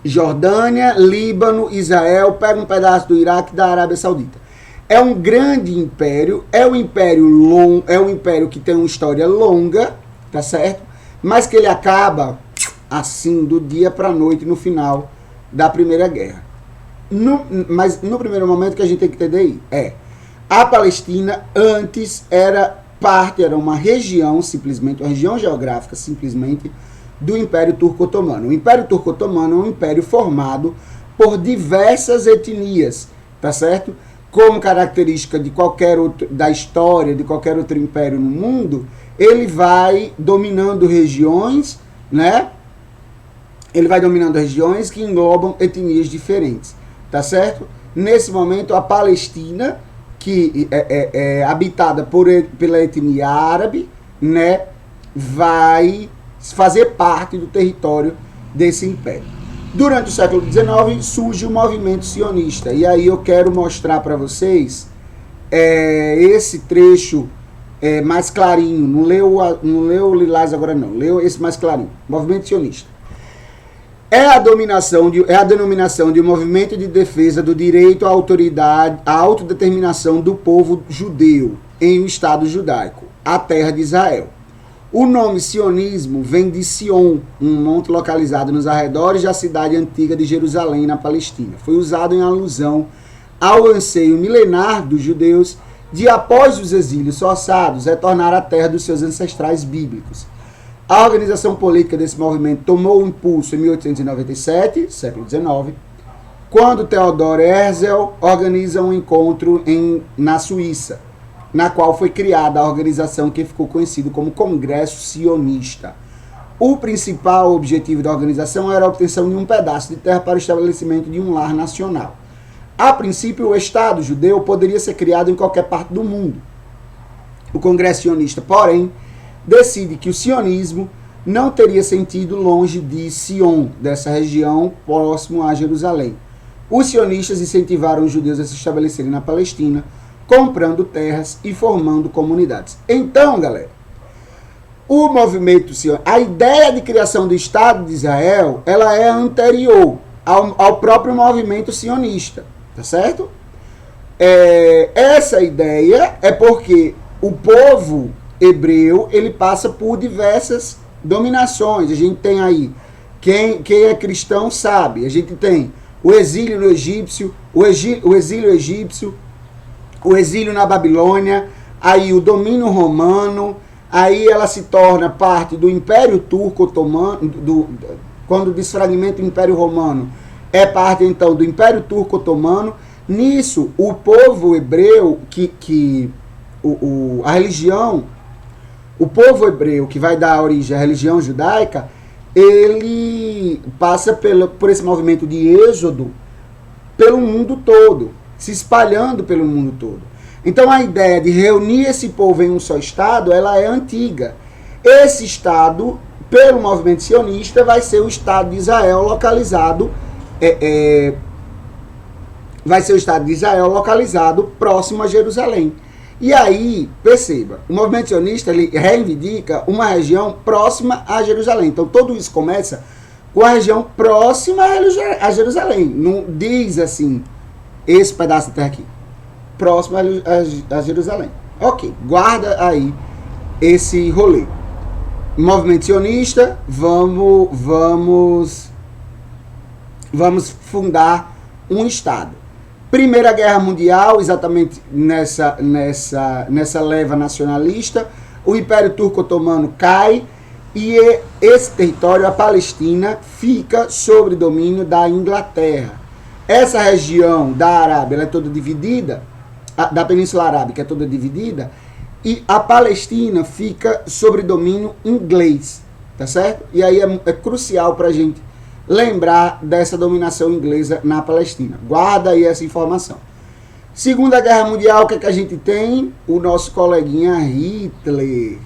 Jordânia, Líbano, Israel, pega um pedaço do Iraque e da Arábia Saudita. É um grande império, é um império longo, é um império que tem uma história longa, tá certo? Mas que ele acaba assim, do dia para a noite, no final da Primeira Guerra. Mas no primeiro momento que a gente tem que entender a Palestina antes era uma região, simplesmente, uma região geográfica, simplesmente, do Império Turco-Otomano. O Império Turco-Otomano é um império formado por diversas etnias, tá certo? Como característica de qualquer outro, da história de qualquer outro império no mundo, ele vai dominando regiões, né? Ele vai dominando regiões que englobam etnias diferentes, tá certo? Nesse momento, a Palestina, que é habitada pela etnia árabe, né, vai fazer parte do território desse império. Durante o século XIX surge o movimento sionista, e aí eu quero mostrar para vocês esse trecho mais clarinho. Não leu o lilás agora não, leu esse mais clarinho. Movimento sionista é a denominação de um movimento de defesa do direito à autoridade, à autodeterminação do povo judeu em um Estado judaico, a terra de Israel. O nome sionismo vem de Sion, um monte localizado nos arredores da cidade antiga de Jerusalém, na Palestina. Foi usado em alusão ao anseio milenar dos judeus de, após os exílios forçados, retornar à terra dos seus ancestrais bíblicos. A organização política desse movimento tomou um impulso em 1897, século XIX, quando Theodor Herzl organiza um encontro na Suíça, na qual foi criada a organização que ficou conhecida como Congresso Sionista. O principal objetivo da organização era a obtenção de um pedaço de terra para o estabelecimento de um lar nacional. A princípio, o Estado judeu poderia ser criado em qualquer parte do mundo. O Congresso Sionista, porém, decide que o sionismo não teria sentido longe de Sion, dessa região próximo a Jerusalém. Os sionistas incentivaram os judeus a se estabelecerem na Palestina, comprando terras e formando comunidades. Então, galera, o movimento sionista, a ideia de criação do Estado de Israel, ela é anterior ao próprio movimento sionista, tá certo? Essa ideia é porque o povo hebreu, ele passa por diversas dominações. A gente tem aí, quem é cristão sabe, a gente tem o exílio no egípcio, o exílio egípcio, o exílio na Babilônia, aí o domínio romano, aí ela se torna parte do Império Turco-Otomano, quando desfragmenta o Império Romano, é parte então do Império Turco-Otomano. Nisso, o povo hebreu, a religião, o povo hebreu que vai dar origem à religião judaica, ele passa por esse movimento de êxodo pelo mundo todo, se espalhando pelo mundo todo. Então a ideia de reunir esse povo em um só Estado, ela é antiga. Esse Estado, pelo movimento sionista, vai ser o Estado de Israel localizado, vai ser o Estado de Israel localizado próximo a Jerusalém. E aí, perceba, o movimento sionista ele reivindica uma região próxima a Jerusalém. Então, tudo isso começa com a região próxima a Jerusalém. Não diz assim, esse pedaço de terra aqui, próximo a Jerusalém. Ok, guarda aí esse rolê. Movimento sionista, vamos fundar um Estado. Primeira Guerra Mundial, exatamente nessa leva nacionalista, o Império Turco-Otomano cai E esse território, a Palestina, fica sob domínio da Inglaterra. Essa região da Arábia, ela é toda dividida, da Península Arábica é toda dividida, e a Palestina fica sob domínio inglês, tá certo? E aí é crucial para a gente lembrar dessa dominação inglesa na Palestina. Guarda aí essa informação. Segunda Guerra Mundial, o que é que a gente tem? O nosso coleguinha Hitler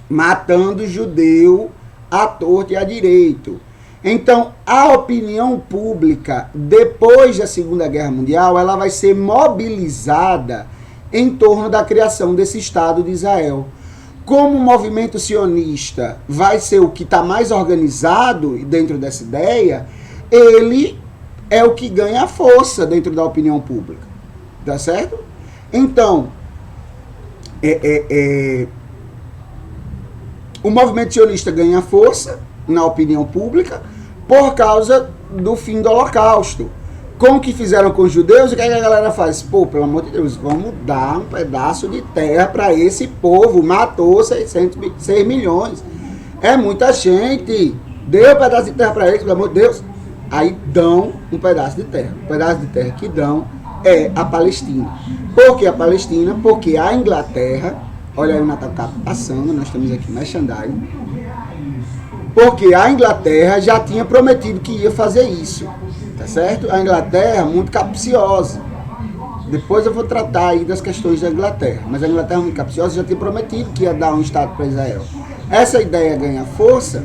matando judeu à torta e à direito. Então, a opinião pública, depois da Segunda Guerra Mundial, ela vai ser mobilizada em torno da criação desse Estado de Israel. Como o movimento sionista vai ser o que está mais organizado dentro dessa ideia, ele é o que ganha força dentro da opinião pública. Tá certo? Então, o movimento sionista ganha força na opinião pública por causa do fim do Holocausto. Com o que fizeram com os judeus, o que a galera faz? Pô, pelo amor de Deus, vamos dar um pedaço de terra para esse povo. Matou 6 milhões. É muita gente. Deu um pedaço de terra para eles, pelo amor de Deus. Aí dão um pedaço de terra. O pedaço de terra que dão é a Palestina. Por que a Palestina? Porque a Inglaterra... Olha aí o Natal passando, nós estamos aqui na merchandising. Porque a Inglaterra já tinha prometido que ia fazer isso. Tá certo? A Inglaterra muito capciosa. Depois eu vou tratar aí das questões da Inglaterra. Mas a Inglaterra muito capciosa já tinha prometido que ia dar um Estado para Israel. Essa ideia ganha força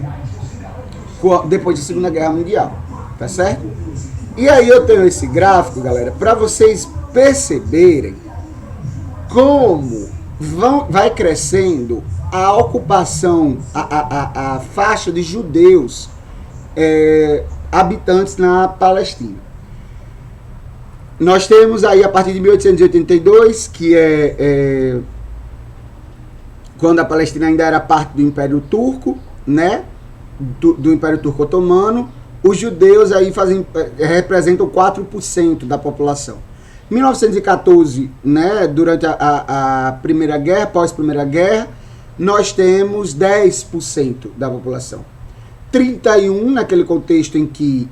depois da Segunda Guerra Mundial. Tá certo? E aí eu tenho esse gráfico, galera, para vocês perceberem como vai crescendo a ocupação, a faixa de judeus habitantes na Palestina. Nós temos aí a partir de 1882, que é quando a Palestina ainda era parte do Império Turco, né? Do Império Turco Otomano, os judeus aí representam 4% da população. 1914, né, durante a Primeira Guerra, pós-Primeira Guerra, nós temos 10% da população. 31, naquele contexto em que...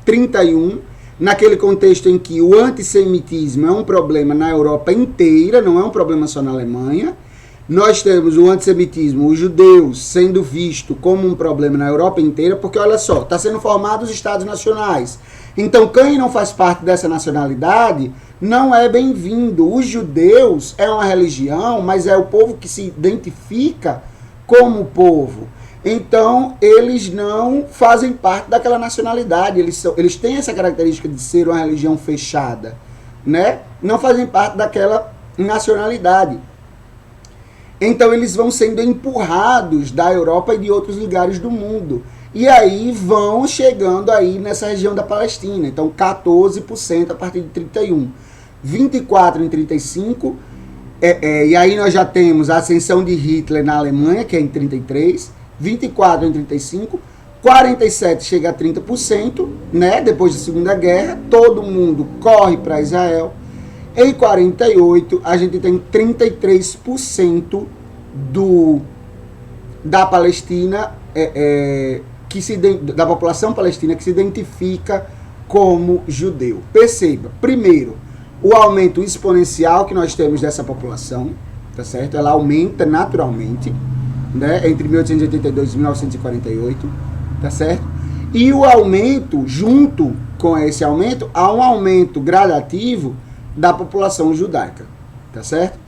31, naquele contexto em que o antissemitismo é um problema na Europa inteira, não é um problema só na Alemanha. Nós temos o antissemitismo, os judeus sendo visto como um problema na Europa inteira, porque olha só, está sendo formados os Estados nacionais. Então, quem não faz parte dessa nacionalidade não é bem-vindo. Os judeus é uma religião, mas é o povo que se identifica como povo. Então, eles não fazem parte daquela nacionalidade. Eles têm essa característica de ser uma religião fechada, né? Não fazem parte daquela nacionalidade. Então, eles vão sendo empurrados da Europa e de outros lugares do mundo. E aí vão chegando aí nessa região da Palestina. Então, 14% a partir de 31. 24 em 35. E aí nós já temos a ascensão de Hitler na Alemanha, que é em 33. 24 em 35. 47 chega a 30%, né? Depois da Segunda Guerra. Todo mundo corre para Israel. Em 48, a gente tem 33% da Palestina... da população palestina que se identifica como judeu. Perceba, primeiro, o aumento exponencial que nós temos dessa população, tá certo? Ela aumenta naturalmente, né, entre 1882 e 1948, tá certo? E o aumento, junto com esse aumento, há um aumento gradativo da população judaica, tá certo?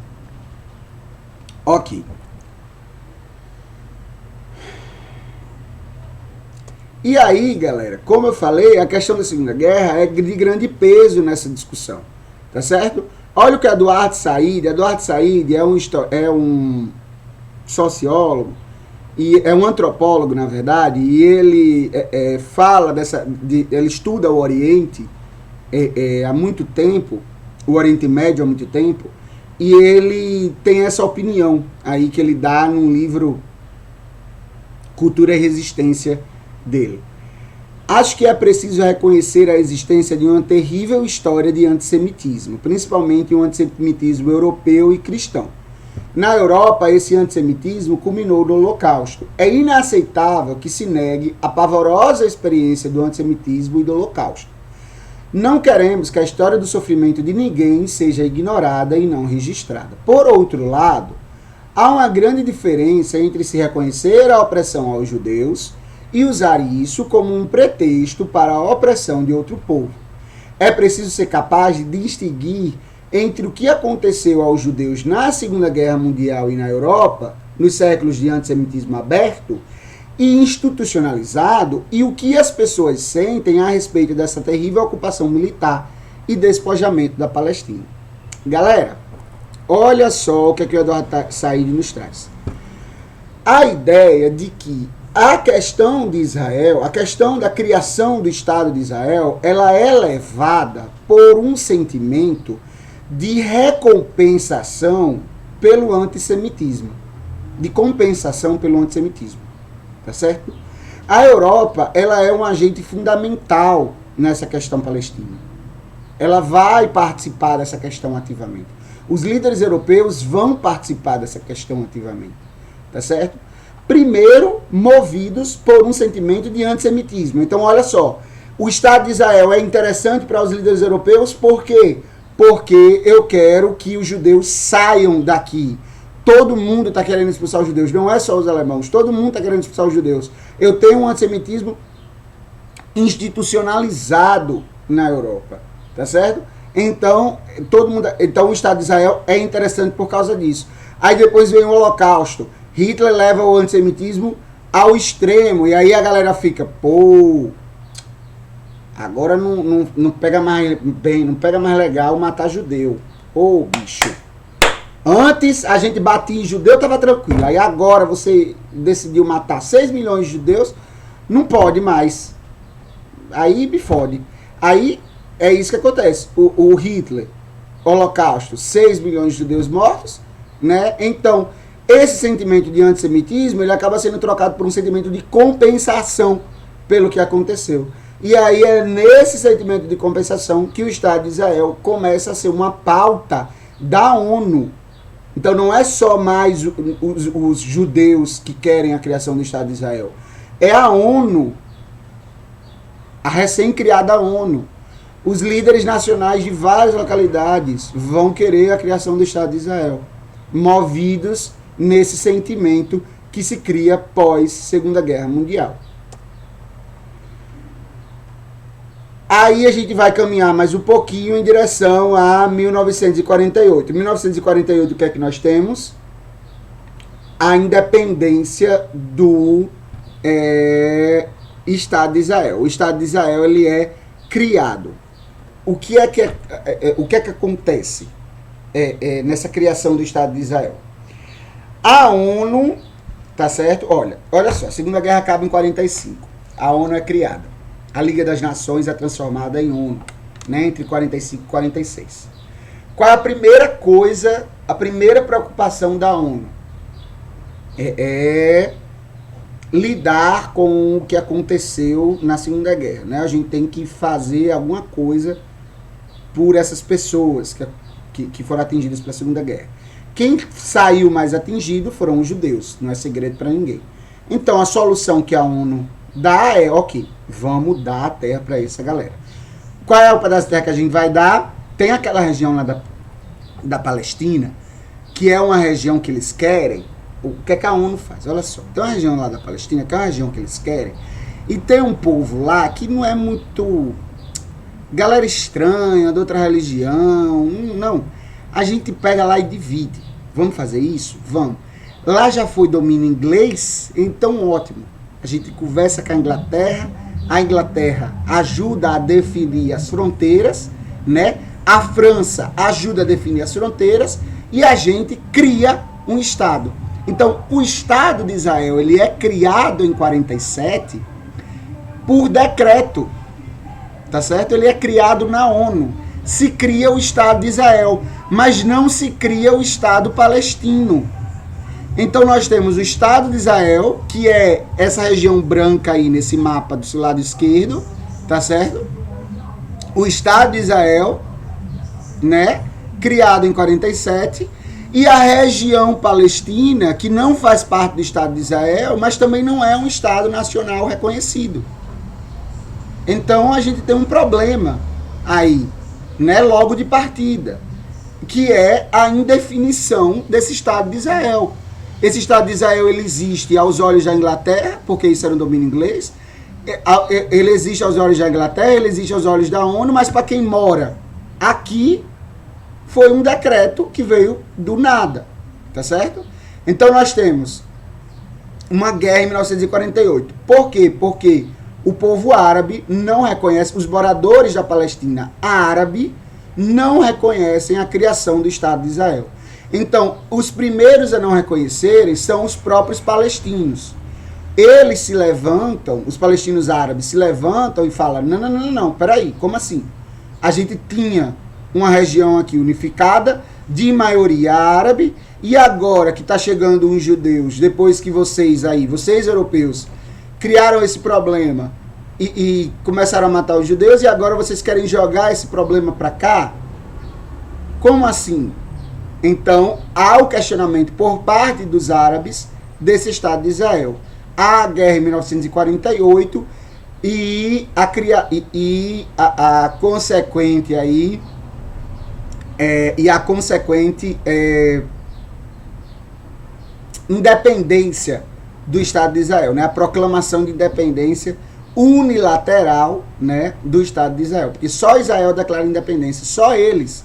Ok. E aí, galera, como eu falei, a questão da Segunda Guerra é de grande peso nessa discussão, tá certo? Olha o que Eduardo Said é um sociólogo, e é um antropólogo, na verdade, e ele fala ele estuda o Oriente há muito tempo, o Oriente Médio há muito tempo, e ele tem essa opinião aí que ele dá num livro Cultura e Resistência dele. Acho que é preciso reconhecer a existência de uma terrível história de antissemitismo, principalmente um antissemitismo europeu e cristão. Na Europa, esse antissemitismo culminou no Holocausto. É inaceitável que se negue a pavorosa experiência do antissemitismo e do Holocausto. Não queremos que a história do sofrimento de ninguém seja ignorada e não registrada. Por outro lado, há uma grande diferença entre se reconhecer a opressão aos judeus e usar isso como um pretexto para a opressão de outro povo. É preciso ser capaz de distinguir entre o que aconteceu aos judeus na Segunda Guerra Mundial e na Europa, nos séculos de antissemitismo aberto e institucionalizado, e o que as pessoas sentem a respeito dessa terrível ocupação militar e despojamento da Palestina. Galera, olha só o que o Eduardo Said nos traz. A ideia de que a questão de Israel, a questão da criação do Estado de Israel, ela é levada por um sentimento de recompensação pelo antissemitismo. De compensação pelo antissemitismo. Tá certo? A Europa, ela é um agente fundamental nessa questão palestina. Ela vai participar dessa questão ativamente. Os líderes europeus vão participar dessa questão ativamente. Tá certo? Primeiro, movidos por um sentimento de antissemitismo. Então, olha só. O Estado de Israel é interessante para os líderes europeus, por quê? Porque eu quero que os judeus saiam daqui. Todo mundo está querendo expulsar os judeus, não é só os alemãos. Todo mundo está querendo expulsar os judeus. Eu tenho um antissemitismo institucionalizado na Europa, tá certo? Então, então o Estado de Israel é interessante por causa disso. Aí depois vem o Holocausto. Hitler leva o antissemitismo ao extremo, e aí a galera fica, pô, agora não pega mais bem, não pega mais legal matar judeu. Ô, bicho. Antes a gente batia em judeu, tava tranquilo. Aí agora você decidiu matar 6 milhões de judeus, não pode mais. Aí me fode. Aí é isso que acontece. O Hitler, Holocausto, 6 milhões de judeus mortos, né? Então, esse sentimento de antissemitismo, ele acaba sendo trocado por um sentimento de compensação pelo que aconteceu. E aí é nesse sentimento de compensação que o Estado de Israel começa a ser uma pauta da ONU. Então não é só mais os judeus que querem a criação do Estado de Israel. É a ONU, a recém-criada ONU. Os líderes nacionais de várias localidades vão querer a criação do Estado de Israel, movidos nesse sentimento que se cria pós Segunda Guerra Mundial. Aí a gente vai caminhar mais um pouquinho em direção a 1948. Em 1948, o que é que nós temos? A independência do Estado de Israel. O Estado de Israel, ele é criado. O que é que acontece nessa criação do Estado de Israel? A ONU, tá certo? Olha só, a Segunda Guerra acaba em 45. A ONU é criada. A Liga das Nações é transformada em ONU, né, entre 45 e 46. Qual é a primeira coisa, a primeira preocupação da ONU? É lidar com o que aconteceu na Segunda Guerra, né? A gente tem que fazer alguma coisa por essas pessoas que foram atingidas pela Segunda Guerra. Quem saiu mais atingido foram os judeus, não é segredo para ninguém. Então a solução que a ONU dá é, ok, vamos dar a terra para essa galera. Qual é o pedaço de terra que a gente vai dar? Tem aquela região lá da Palestina, que é uma região que eles querem. O que é que a ONU faz? Olha só, tem uma região lá da Palestina, que é uma região que eles querem, e tem um povo lá que não é muito galera estranha, de outra religião, não. A gente pega lá e divide. Vamos fazer isso? Vamos. Lá já foi domínio inglês, então ótimo. A gente conversa com a Inglaterra ajuda a definir as fronteiras, né? A França ajuda a definir as fronteiras e a gente cria um Estado. Então, o Estado de Israel, ele é criado em 47 por decreto, tá certo? Ele é criado na ONU. Se cria o Estado de Israel, mas não se cria o Estado palestino. Então nós temos o Estado de Israel, que é essa região branca aí nesse mapa do seu lado esquerdo, tá certo? O Estado de Israel, né, criado em 47, E a região palestina, que não faz parte do Estado de Israel, mas também não é um Estado nacional reconhecido. Então a gente tem um problema aí, né, logo de partida, que é a indefinição desse Estado de Israel. Esse Estado de Israel, ele existe aos olhos da Inglaterra, porque isso era um domínio inglês. Ele existe aos olhos da Inglaterra, ele existe aos olhos da ONU, mas para quem mora aqui, foi um decreto que veio do nada, tá certo? Então nós temos uma guerra em 1948. Por quê? Porque o povo árabe não reconhece, os moradores da Palestina árabe não reconhecem a criação do Estado de Israel. Então, os primeiros a não reconhecerem são os próprios palestinos. Eles se levantam, os palestinos árabes se levantam e falam, não, peraí, como assim? A gente tinha uma região aqui unificada, de maioria árabe, e agora que está chegando os judeus, depois que vocês europeus, criaram esse problema e começaram a matar os judeus, e agora vocês querem jogar esse problema para cá? Como assim? Então, há o questionamento por parte dos árabes desse Estado de Israel. Há a guerra em 1948 e a consequente aí independência do Estado de Israel, né? A proclamação de independência unilateral, né, do Estado de Israel, porque só Israel declara independência, só eles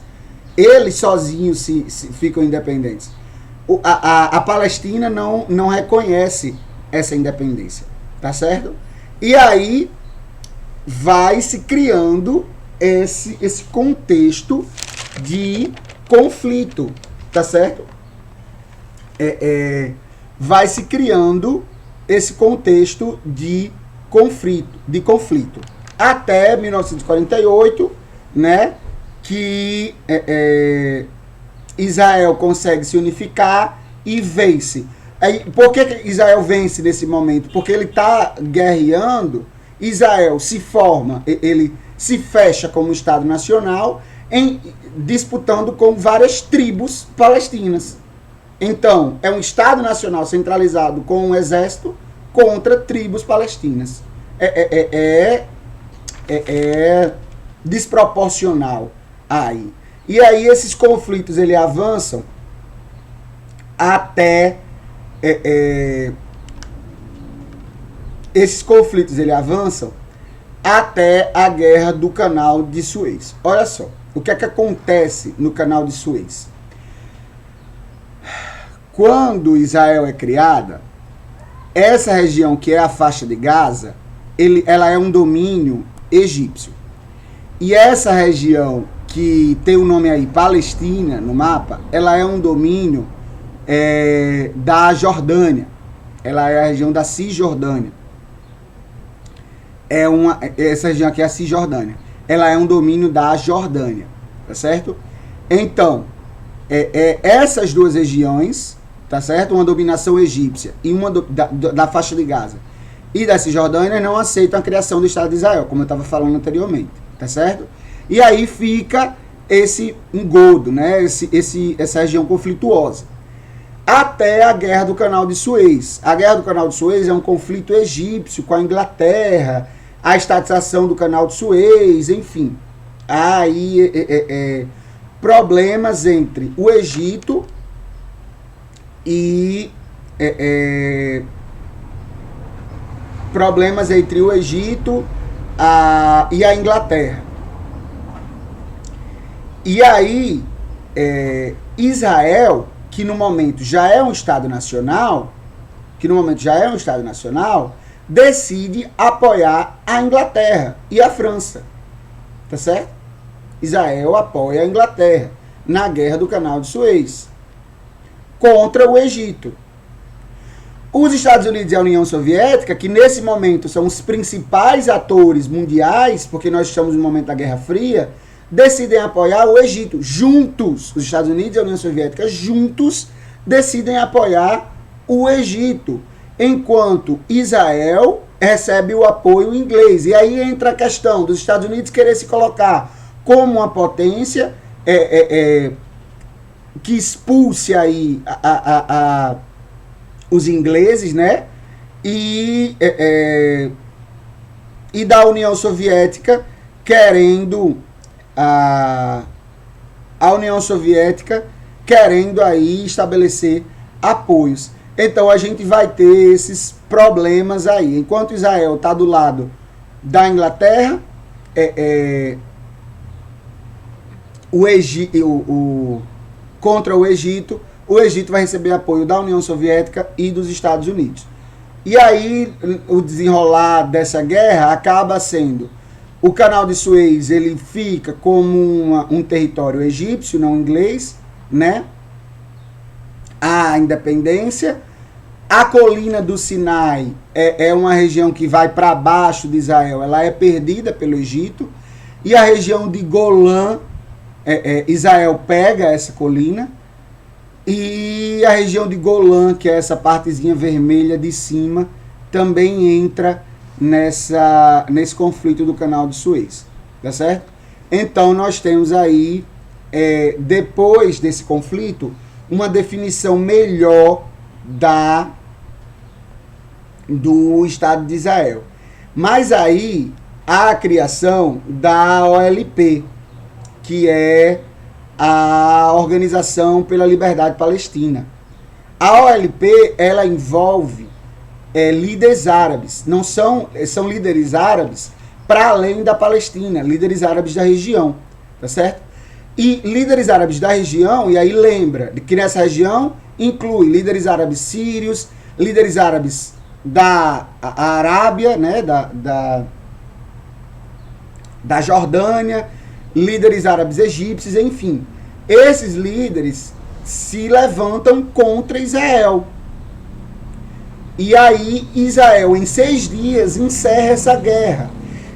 sozinhos se ficam independentes. A Palestina não reconhece essa independência, tá certo? E aí vai se criando esse contexto de conflito, tá certo? Vai se criando esse contexto de conflito. Até 1948, né, que Israel consegue se unificar e vence. Por que Israel vence nesse momento? Porque ele está guerreando, Israel se forma, ele se fecha como Estado Nacional, disputando com várias tribos palestinas. Então, é um Estado Nacional centralizado com um exército contra tribos palestinas. É desproporcional aí. E aí esses conflitos ele avançam até a Guerra do Canal de Suez. Olha só, o que é que acontece no Canal de Suez? Quando Israel é criada, essa região que é a faixa de Gaza, ela é um domínio egípcio. E essa região que tem o nome aí, Palestina, no mapa, ela é um domínio da Jordânia. Ela é a região da Cisjordânia. Essa região aqui é a Cisjordânia. Ela é um domínio da Jordânia, tá certo? Então, essas duas regiões, tá certo? Uma dominação egípcia e uma da faixa de Gaza e da Cisjordânia não aceitam a criação do Estado de Israel, como eu estava falando anteriormente, tá certo? E aí fica esse engodo, né? Essa região conflituosa. Até a Guerra do Canal de Suez. A Guerra do Canal de Suez é um conflito egípcio com a Inglaterra, a estatização do Canal de Suez, enfim. Aí problemas entre o Egito e e a Inglaterra. E aí Israel, que no momento já é um Estado nacional, decide apoiar a Inglaterra e a França, tá certo? Israel apoia a Inglaterra na Guerra do Canal de Suez contra o Egito. Os Estados Unidos e a União Soviética, que nesse momento são os principais atores mundiais, porque nós estamos no momento da Guerra Fria, decidem apoiar o Egito. Juntos, os Estados Unidos e a União Soviética juntos decidem apoiar o Egito, enquanto Israel recebe o apoio inglês. E aí entra a questão dos Estados Unidos querer se colocar como uma potência que expulse aí os ingleses, né? E da União Soviética querendo a União Soviética querendo aí estabelecer apoios. Então a gente vai ter esses problemas aí. Enquanto Israel está do lado da Inglaterra, contra o Egito vai receber apoio da União Soviética e dos Estados Unidos. E aí o desenrolar dessa guerra acaba sendo o Canal de Suez, ele fica como um território egípcio, não inglês, né? A independência. A colina do Sinai é uma região que vai para baixo de Israel, ela é perdida pelo Egito. E a região de Golã, Israel pega essa colina. E a região de Golã, que é essa partezinha vermelha de cima, também entra nesse conflito do Canal de Suez, tá certo? Então nós temos aí, depois desse conflito, uma definição melhor do Estado de Israel. Mas aí há a criação da OLP, que é a Organização pela Liberdade Palestina. A OLP, ela envolve líderes árabes, não são líderes árabes para além da Palestina, líderes árabes da região, tá certo? E líderes árabes da região, e aí lembra que nessa região inclui líderes árabes sírios, líderes árabes da Arábia, né, da Jordânia, líderes árabes egípcios, enfim. Esses líderes se levantam contra Israel. E aí Israel, em 6 dias, encerra essa guerra.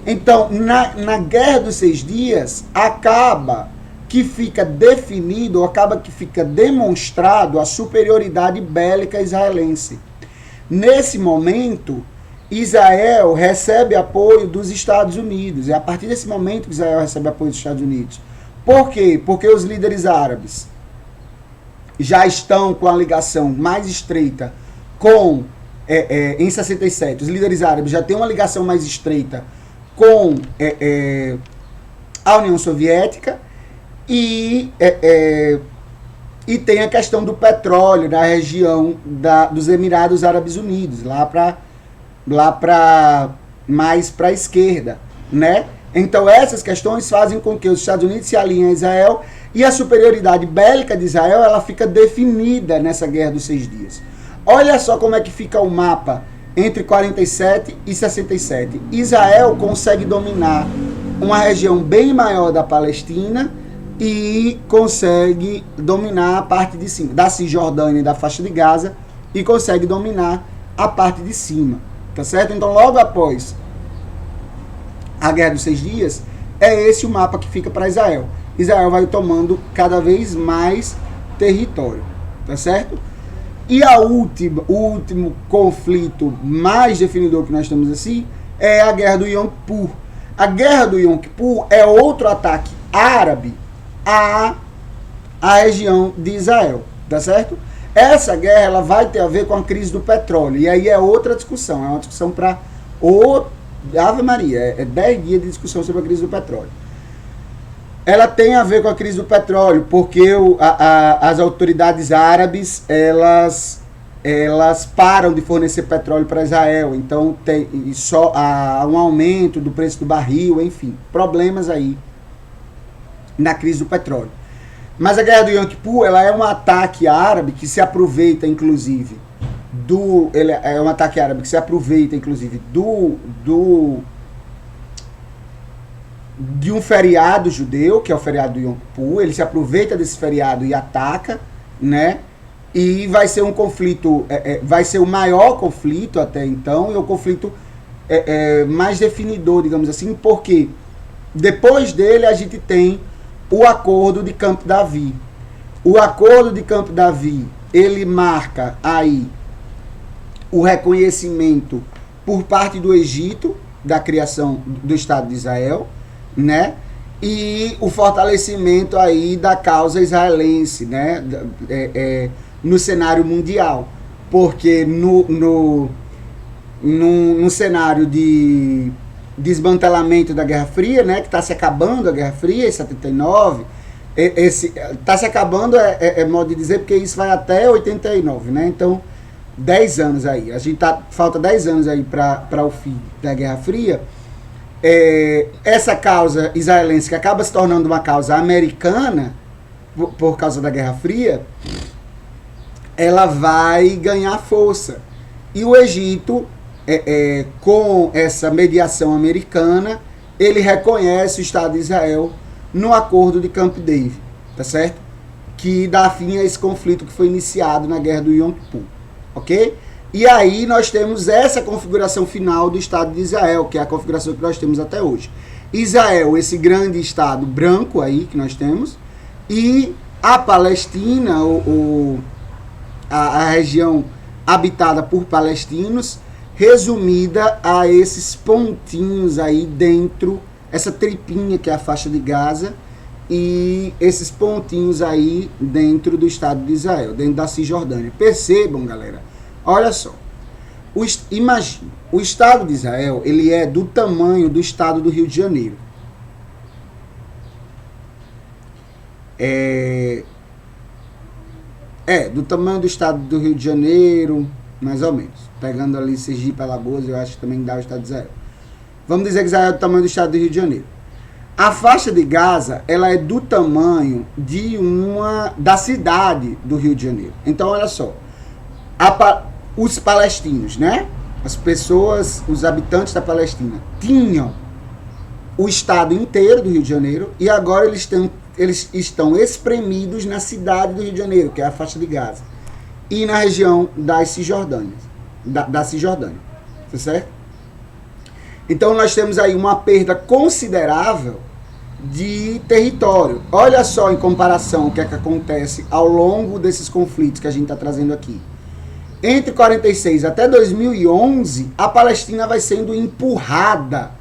Então, na Guerra dos 6 dias, acaba que fica definido, acaba que fica demonstrado a superioridade bélica israelense. Nesse momento, Israel recebe apoio dos Estados Unidos. É a partir desse momento que Israel recebe apoio dos Estados Unidos. Por quê? Porque os líderes árabes já estão com a ligação mais estreita com, em 67, os líderes árabes já têm uma ligação mais estreita com a União Soviética e tem a questão do petróleo na região dos Emirados Árabes Unidos, lá para mais para a esquerda, né? Então essas questões fazem com que os Estados Unidos se alinhem a Israel e a superioridade bélica de Israel ela fica definida nessa Guerra dos 6 dias. Olha só como é que fica o mapa entre 47 e 67. Israel consegue dominar uma região bem maior da Palestina e consegue dominar a parte de cima, da Cisjordânia e da faixa de Gaza, e consegue dominar a parte de cima, tá certo? Então logo após a Guerra dos 6 dias, é esse o mapa que fica para Israel. Israel vai tomando cada vez mais território, tá certo? E o último conflito mais definidor que nós temos assim é a Guerra do Yom Kippur. A Guerra do Yom Kippur é outro ataque árabe à região de Israel, tá certo? Essa guerra ela vai ter a ver com a crise do petróleo, e aí é outra discussão, é uma discussão para Ave Maria, 10 dias de discussão sobre a crise do petróleo. Ela tem a ver com a crise do petróleo, porque as autoridades árabes, elas param de fornecer petróleo para Israel, então há um aumento do preço do barril, enfim, problemas aí na crise do petróleo. Mas a Guerra do Yom Kippur, ela é um ataque árabe que se aproveita, inclusive, de um feriado judeu, que é o feriado do Yom Kippur. Ele se aproveita desse feriado e ataca, né? E vai ser um conflito, vai ser o maior conflito até então, e o conflito mais definidor, digamos assim, porque depois dele a gente tem o Acordo de Camp David. O Acordo de Camp David, ele marca aí o reconhecimento por parte do Egito da criação do Estado de Israel, né? e o fortalecimento aí da causa israelense, né, no cenário mundial, porque no cenário de desmantelamento da Guerra Fria, né, que está se acabando a Guerra Fria em 79, está se acabando, modo de dizer, porque isso vai até 89, né, então 10 anos aí, falta 10 anos aí para o fim da Guerra Fria. Essa causa israelense, que acaba se tornando uma causa americana por causa da Guerra Fria, ela vai ganhar força. E o Egito, com essa mediação americana, ele reconhece o Estado de Israel no acordo de Camp David, tá certo? Que dá fim a esse conflito que foi iniciado na Guerra do Yom Kippur, ok? E aí nós temos essa configuração final do Estado de Israel, que é a configuração que nós temos até hoje. Israel, esse grande Estado branco aí que nós temos, e a Palestina, a região habitada por palestinos, resumida a esses pontinhos aí dentro, essa tripinha que é a faixa de Gaza, e esses pontinhos aí dentro do Estado de Israel, dentro da Cisjordânia. Percebam, galera, olha só, imagine, o Estado de Israel, ele é do tamanho do Estado do Rio de Janeiro. Do tamanho do Estado do Rio de Janeiro, mais ou menos. Pegando ali Sergipe, Alagoas, eu acho que também dá o Estado de Israel. Vamos dizer que Israel é do tamanho do Estado do Rio de Janeiro. A faixa de Gaza, ela é do tamanho da cidade do Rio de Janeiro. Então, olha só, os palestinos, né? As pessoas, os habitantes da Palestina, tinham o estado inteiro do Rio de Janeiro e agora eles estão espremidos na cidade do Rio de Janeiro, que é a faixa de Gaza, e na região das Cisjordânias, da Cisjordânia, tá certo? Então nós temos aí uma perda considerável de território. Olha só, em comparação, o que é que acontece ao longo desses conflitos que a gente está trazendo aqui. Entre 46 até 2011, a Palestina vai sendo empurrada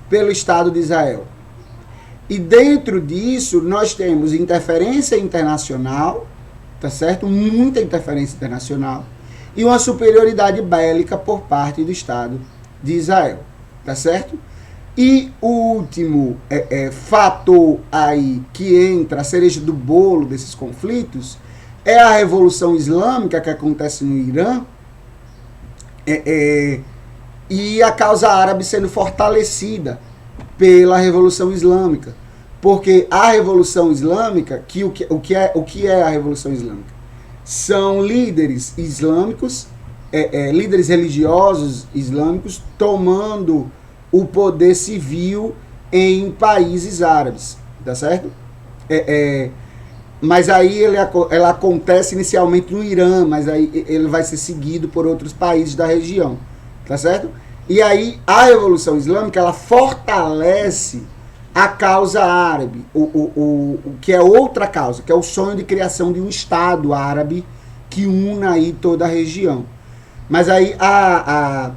pelo Estado de Israel. E dentro disso, nós temos interferência internacional, tá certo? Muita interferência internacional. E uma superioridade bélica por parte do Estado de Israel, tá certo? E o último fator aí que entra, a cereja do bolo desses conflitos, é a Revolução Islâmica que acontece no Irã, e a causa árabe sendo fortalecida pela Revolução Islâmica. Porque a Revolução Islâmica, o que é a Revolução Islâmica? São líderes islâmicos, líderes religiosos islâmicos, tomando o poder civil em países árabes, tá certo? Mas aí ela acontece inicialmente no Irã, mas aí ele vai ser seguido por outros países da região, tá certo? E aí a Revolução Islâmica, ela fortalece a causa árabe, o que é outra causa, que é o sonho de criação de um Estado árabe que una aí toda a região. Mas aí a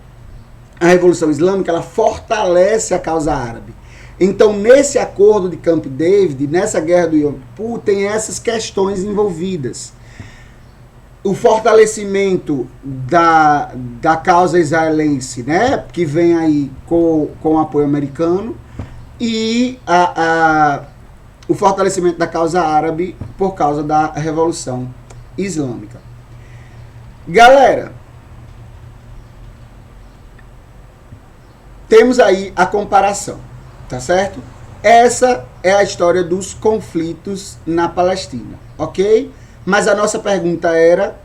Revolução Islâmica, ela fortalece a causa árabe. Então, nesse acordo de Camp David, nessa guerra do Yom Kippur, tem essas questões envolvidas. O fortalecimento da causa israelense, né, que vem aí com apoio americano, e o fortalecimento da causa árabe por causa da Revolução Islâmica. Galera, temos aí a comparação, tá certo? Essa é a história dos conflitos na Palestina, ok? Mas a nossa pergunta era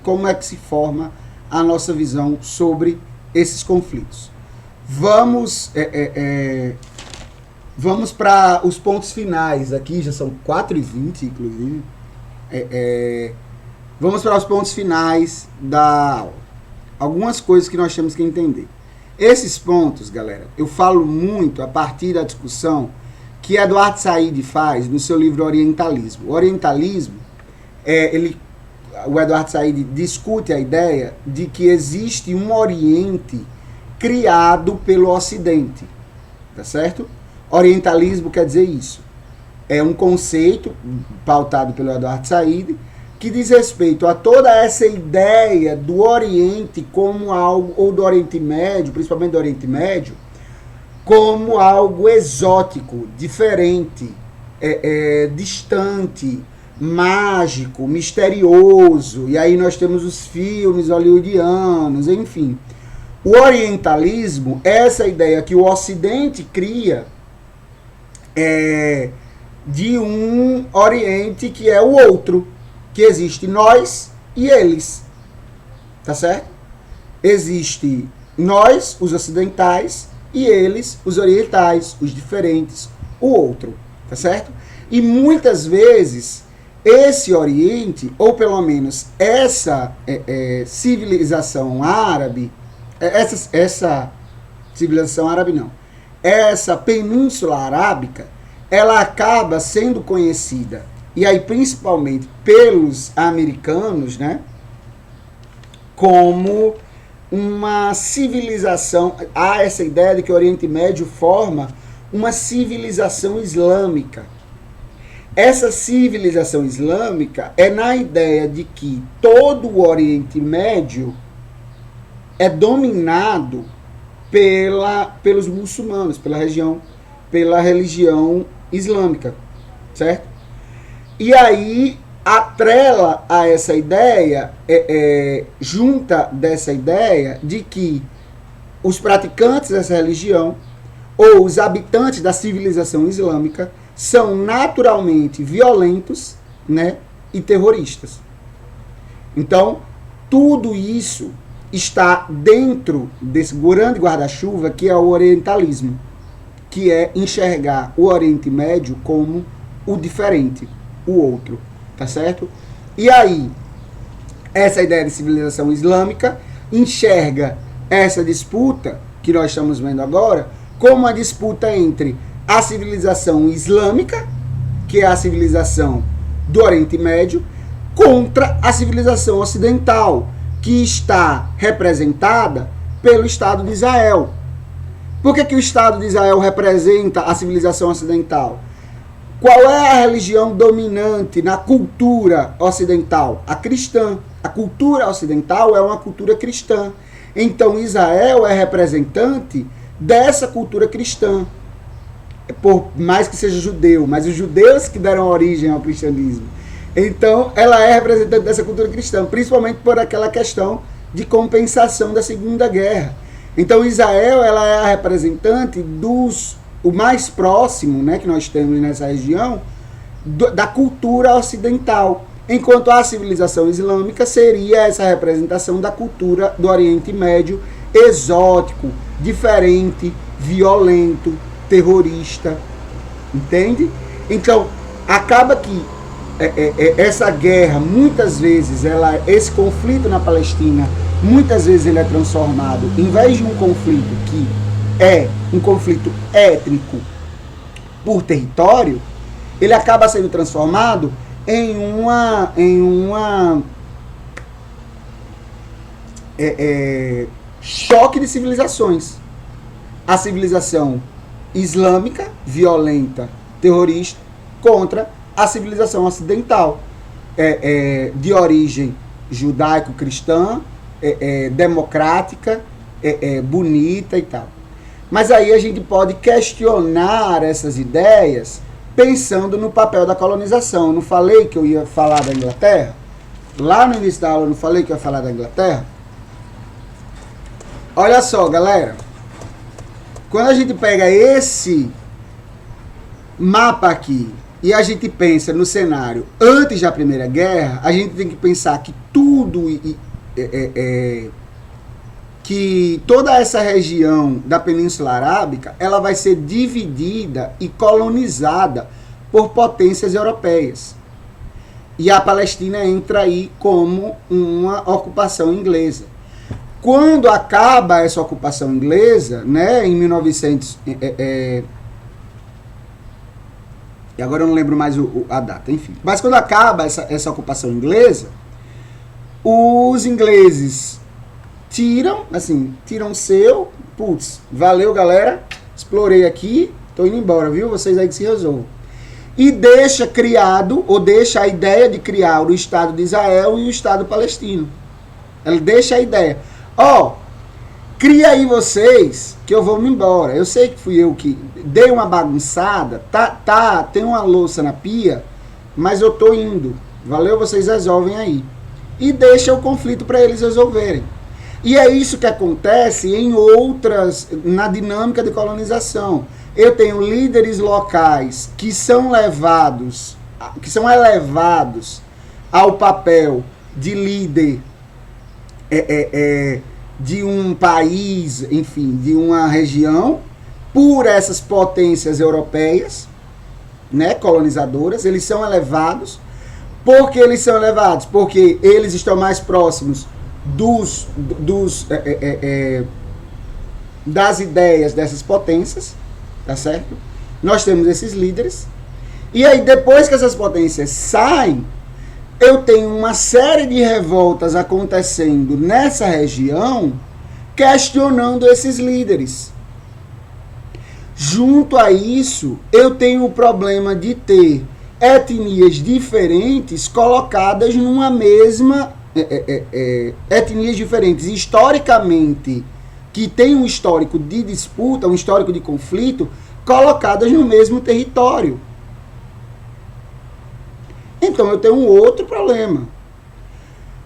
como é que se forma a nossa visão sobre esses conflitos. Vamos para os pontos finais aqui, já são 4h20, inclusive. Vamos para os pontos finais da aula. Algumas coisas que nós temos que entender. Esses pontos, galera, eu falo muito a partir da discussão que Eduardo Said faz no seu livro Orientalismo. O orientalismo, o Eduardo Said discute a ideia de que existe um Oriente criado pelo Ocidente, tá certo? Orientalismo quer dizer isso. É um conceito pautado pelo Eduardo Said que diz respeito a toda essa ideia do Oriente como algo, ou do Oriente Médio, principalmente do Oriente Médio, como algo exótico, diferente, distante, mágico, misterioso. E aí nós temos os filmes hollywoodianos, enfim. O orientalismo é essa ideia que o Ocidente cria de um Oriente que é o outro, que existe nós e eles, tá certo? Existe nós, os ocidentais, e eles, os orientais, os diferentes, o outro, tá certo? E muitas vezes esse Oriente, ou pelo menos essa civilização árabe, essa civilização árabe não, essa península arábica, ela acaba sendo conhecida, e aí principalmente pelos americanos, né, como uma civilização. Há essa ideia de que o Oriente Médio forma uma civilização islâmica. Essa civilização islâmica é na ideia de que todo o Oriente Médio é dominado pelos muçulmanos, pela religião islâmica, certo? E aí atrela a essa ideia, junta dessa ideia de que os praticantes dessa religião ou os habitantes da civilização islâmica são naturalmente violentos, né, e terroristas. Então, tudo isso está dentro desse grande guarda-chuva que é o orientalismo, que é enxergar o Oriente Médio como o diferente, o outro, tá certo? E aí, essa ideia de civilização islâmica enxerga essa disputa que nós estamos vendo agora como uma disputa entre a civilização islâmica, que é a civilização do Oriente Médio, contra a civilização ocidental, que está representada pelo Estado de Israel. Por que o Estado de Israel representa a civilização ocidental? Qual é a religião dominante na cultura ocidental? A cristã. A cultura ocidental é uma cultura cristã. Então Israel é representante dessa cultura cristã. Por mais que seja judeu, mas os judeus que deram origem ao cristianismo. Então ela é representante dessa cultura cristã, principalmente por aquela questão de compensação da Segunda Guerra. Então Israel ela é a representante o mais próximo, né, que nós temos nessa região, da cultura ocidental, enquanto a civilização islâmica seria essa representação da cultura do Oriente Médio, exótico, diferente, violento, terrorista, entende? Então, acaba que essa guerra, muitas vezes, esse conflito na Palestina, muitas vezes ele é transformado, em vez de um conflito que é um conflito étnico por território, ele acaba sendo transformado em uma choque de civilizações. A civilização islâmica, violenta, terrorista, contra a civilização ocidental, de origem judaico-cristã, democrática, bonita e tal. Mas aí a gente pode questionar essas ideias pensando no papel da colonização. Eu não falei que eu ia falar da Inglaterra? Lá no início da aula eu não falei que eu ia falar da Inglaterra? Olha só, galera. Quando a gente pega esse mapa aqui e a gente pensa no cenário antes da Primeira Guerra, a gente tem que pensar que que toda essa região da Península Arábica, ela vai ser dividida e colonizada por potências europeias. E a Palestina entra aí como uma ocupação inglesa. Quando acaba essa ocupação inglesa, né, em 1900... e agora eu não lembro mais a data, enfim. Mas quando acaba essa ocupação inglesa, os ingleses tiram o seu, putz, valeu galera, explorei aqui, tô indo embora, viu? Vocês aí que se resolvam. E deixa criado, ou deixa a ideia de criar o Estado de Israel e o Estado palestino. Ela deixa a ideia. Cria aí vocês, que eu vou me embora. Eu sei que fui eu que dei uma bagunçada, tem uma louça na pia, mas eu tô indo. Valeu? Vocês resolvem aí. E deixa o conflito para eles resolverem. E é isso que acontece na dinâmica de colonização. Eu tenho líderes locais que são elevados ao papel de líder de um país, enfim, de uma região, por essas potências europeias, né, colonizadoras. Eles são elevados. Por que eles são elevados? Porque eles estão mais próximos das ideias dessas potências, tá certo? Nós temos esses líderes. E aí, depois que essas potências saem, eu tenho uma série de revoltas acontecendo nessa região, questionando esses líderes. Junto a isso, eu tenho o problema de ter etnias diferentes colocadas numa mesma... etnias diferentes, historicamente, que tem um histórico de disputa, um histórico de conflito, colocadas no mesmo território. Então eu tenho um outro problema.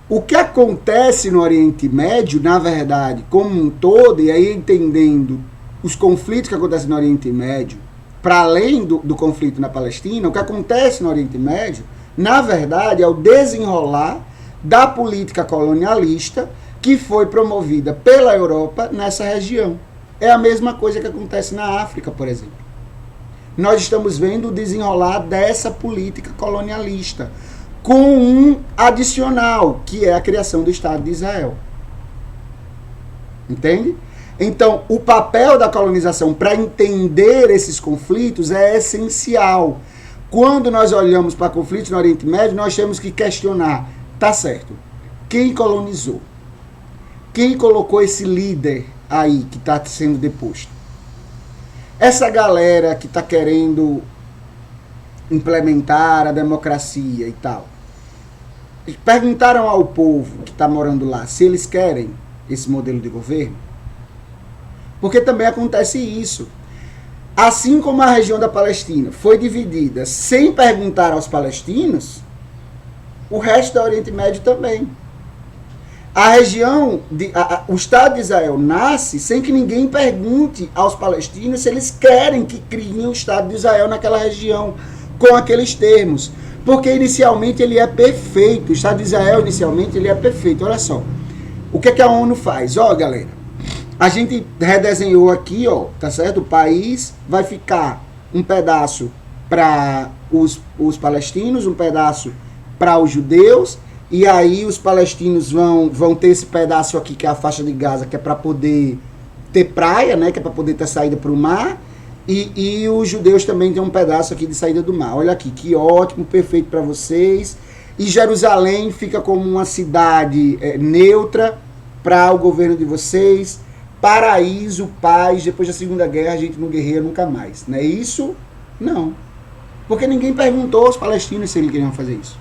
O que acontece no Oriente Médio, na verdade, como um todo, e aí entendendo os conflitos que acontecem no Oriente Médio, para além do conflito na Palestina, o que acontece no Oriente Médio, na verdade, é o desenrolar da política colonialista que foi promovida pela Europa nessa região. É a mesma coisa que acontece na África, por exemplo. Nós estamos vendo o desenrolar dessa política colonialista, com um adicional, que é a criação do Estado de Israel. Entende? Então, o papel da colonização para entender esses conflitos é essencial. Quando nós olhamos para conflitos no Oriente Médio, nós temos que questionar, tá certo, quem colonizou? Quem colocou esse líder aí que está sendo deposto? Essa galera que está querendo implementar a democracia e tal, perguntaram ao povo que está morando lá se eles querem esse modelo de governo? Porque também acontece isso. Assim como a região da Palestina foi dividida sem perguntar aos palestinos, o resto do Oriente Médio também. A região, o Estado de Israel nasce sem que ninguém pergunte aos palestinos se eles querem que criem o Estado de Israel naquela região, com aqueles termos. Porque inicialmente ele é perfeito. O Estado de Israel inicialmente ele é perfeito. Olha só. O que é que a ONU faz? Galera, a gente redesenhou aqui, tá certo? O país vai ficar um pedaço para os palestinos, um pedaço para os judeus, e aí os palestinos vão ter esse pedaço aqui, que é a faixa de Gaza, que é para poder ter praia, né? Que é para poder ter saída para o mar, e os judeus também têm um pedaço aqui de saída do mar. Olha aqui, que ótimo, perfeito para vocês. E Jerusalém fica como uma cidade neutra para o governo de vocês. Paraíso, paz, depois da Segunda Guerra a gente não guerreia nunca mais. Não é isso? Não. Porque ninguém perguntou aos palestinos se eles queriam fazer isso.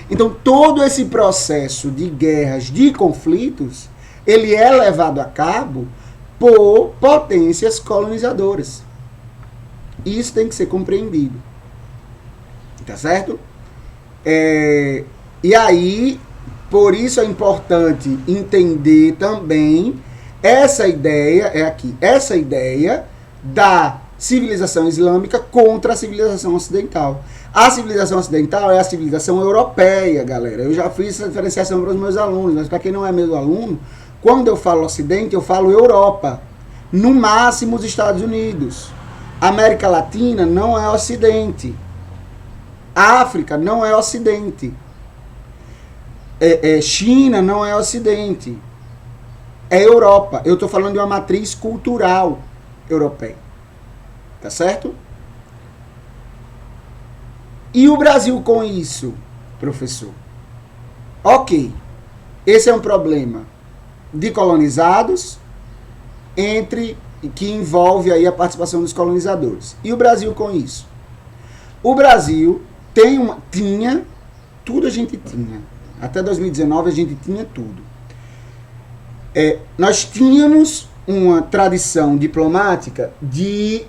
Então todo esse processo de guerras, de conflitos, ele é levado a cabo por potências colonizadoras. E isso tem que ser compreendido. Tá certo? E aí, por isso é importante entender também essa ideia da civilização islâmica contra a civilização ocidental. A civilização ocidental é a civilização europeia, galera. Eu já fiz essa diferenciação para os meus alunos, mas para quem não é meu aluno, quando eu falo Ocidente, eu falo Europa. No máximo os Estados Unidos. América Latina não é Ocidente. África não é Ocidente. China não é Ocidente. É Europa. Eu estou falando de uma matriz cultural europeia. Tá certo? E o Brasil com isso, professor? Ok. Esse é um problema de colonizados entre que envolve aí a participação dos colonizadores. E o Brasil com isso? O Brasil tinha, tudo a gente tinha. Até 2019 a gente tinha tudo. Nós tínhamos uma tradição diplomática de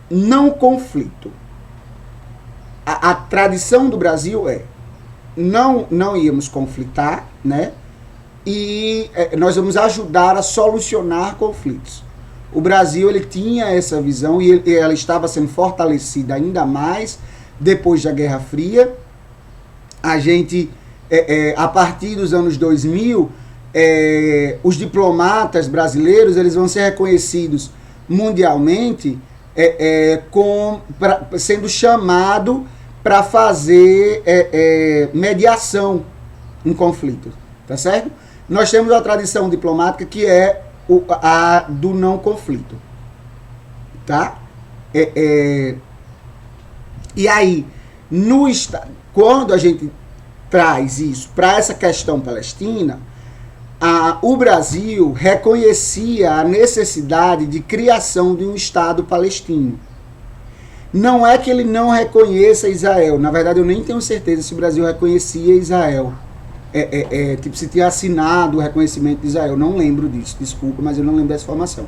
não conflito. A tradição do Brasil não íamos conflitar, né? E nós vamos ajudar a solucionar conflitos. O Brasil ele tinha essa visão e ela estava sendo fortalecida ainda mais depois da Guerra Fria. A gente, a partir dos anos 2000, os diplomatas brasileiros eles vão ser reconhecidos mundialmente sendo chamado para fazer mediação em conflitos, tá certo? Nós temos a tradição diplomática que é a do não conflito, tá? E aí, quando a gente traz isso para essa questão palestina, o Brasil reconhecia a necessidade de criação de um Estado palestino. Não é que ele não reconheça Israel. Na verdade, eu nem tenho certeza se o Brasil reconhecia Israel. Tipo, se tinha assinado o reconhecimento de Israel. Não lembro disso, desculpa, mas eu não lembro dessa informação.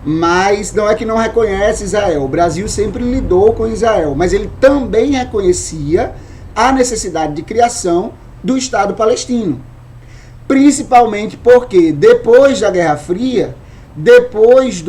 Mas não é que não reconhece Israel. O Brasil sempre lidou com Israel, mas ele também reconhecia a necessidade de criação do Estado palestino. Principalmente porque depois da Guerra Fria, depois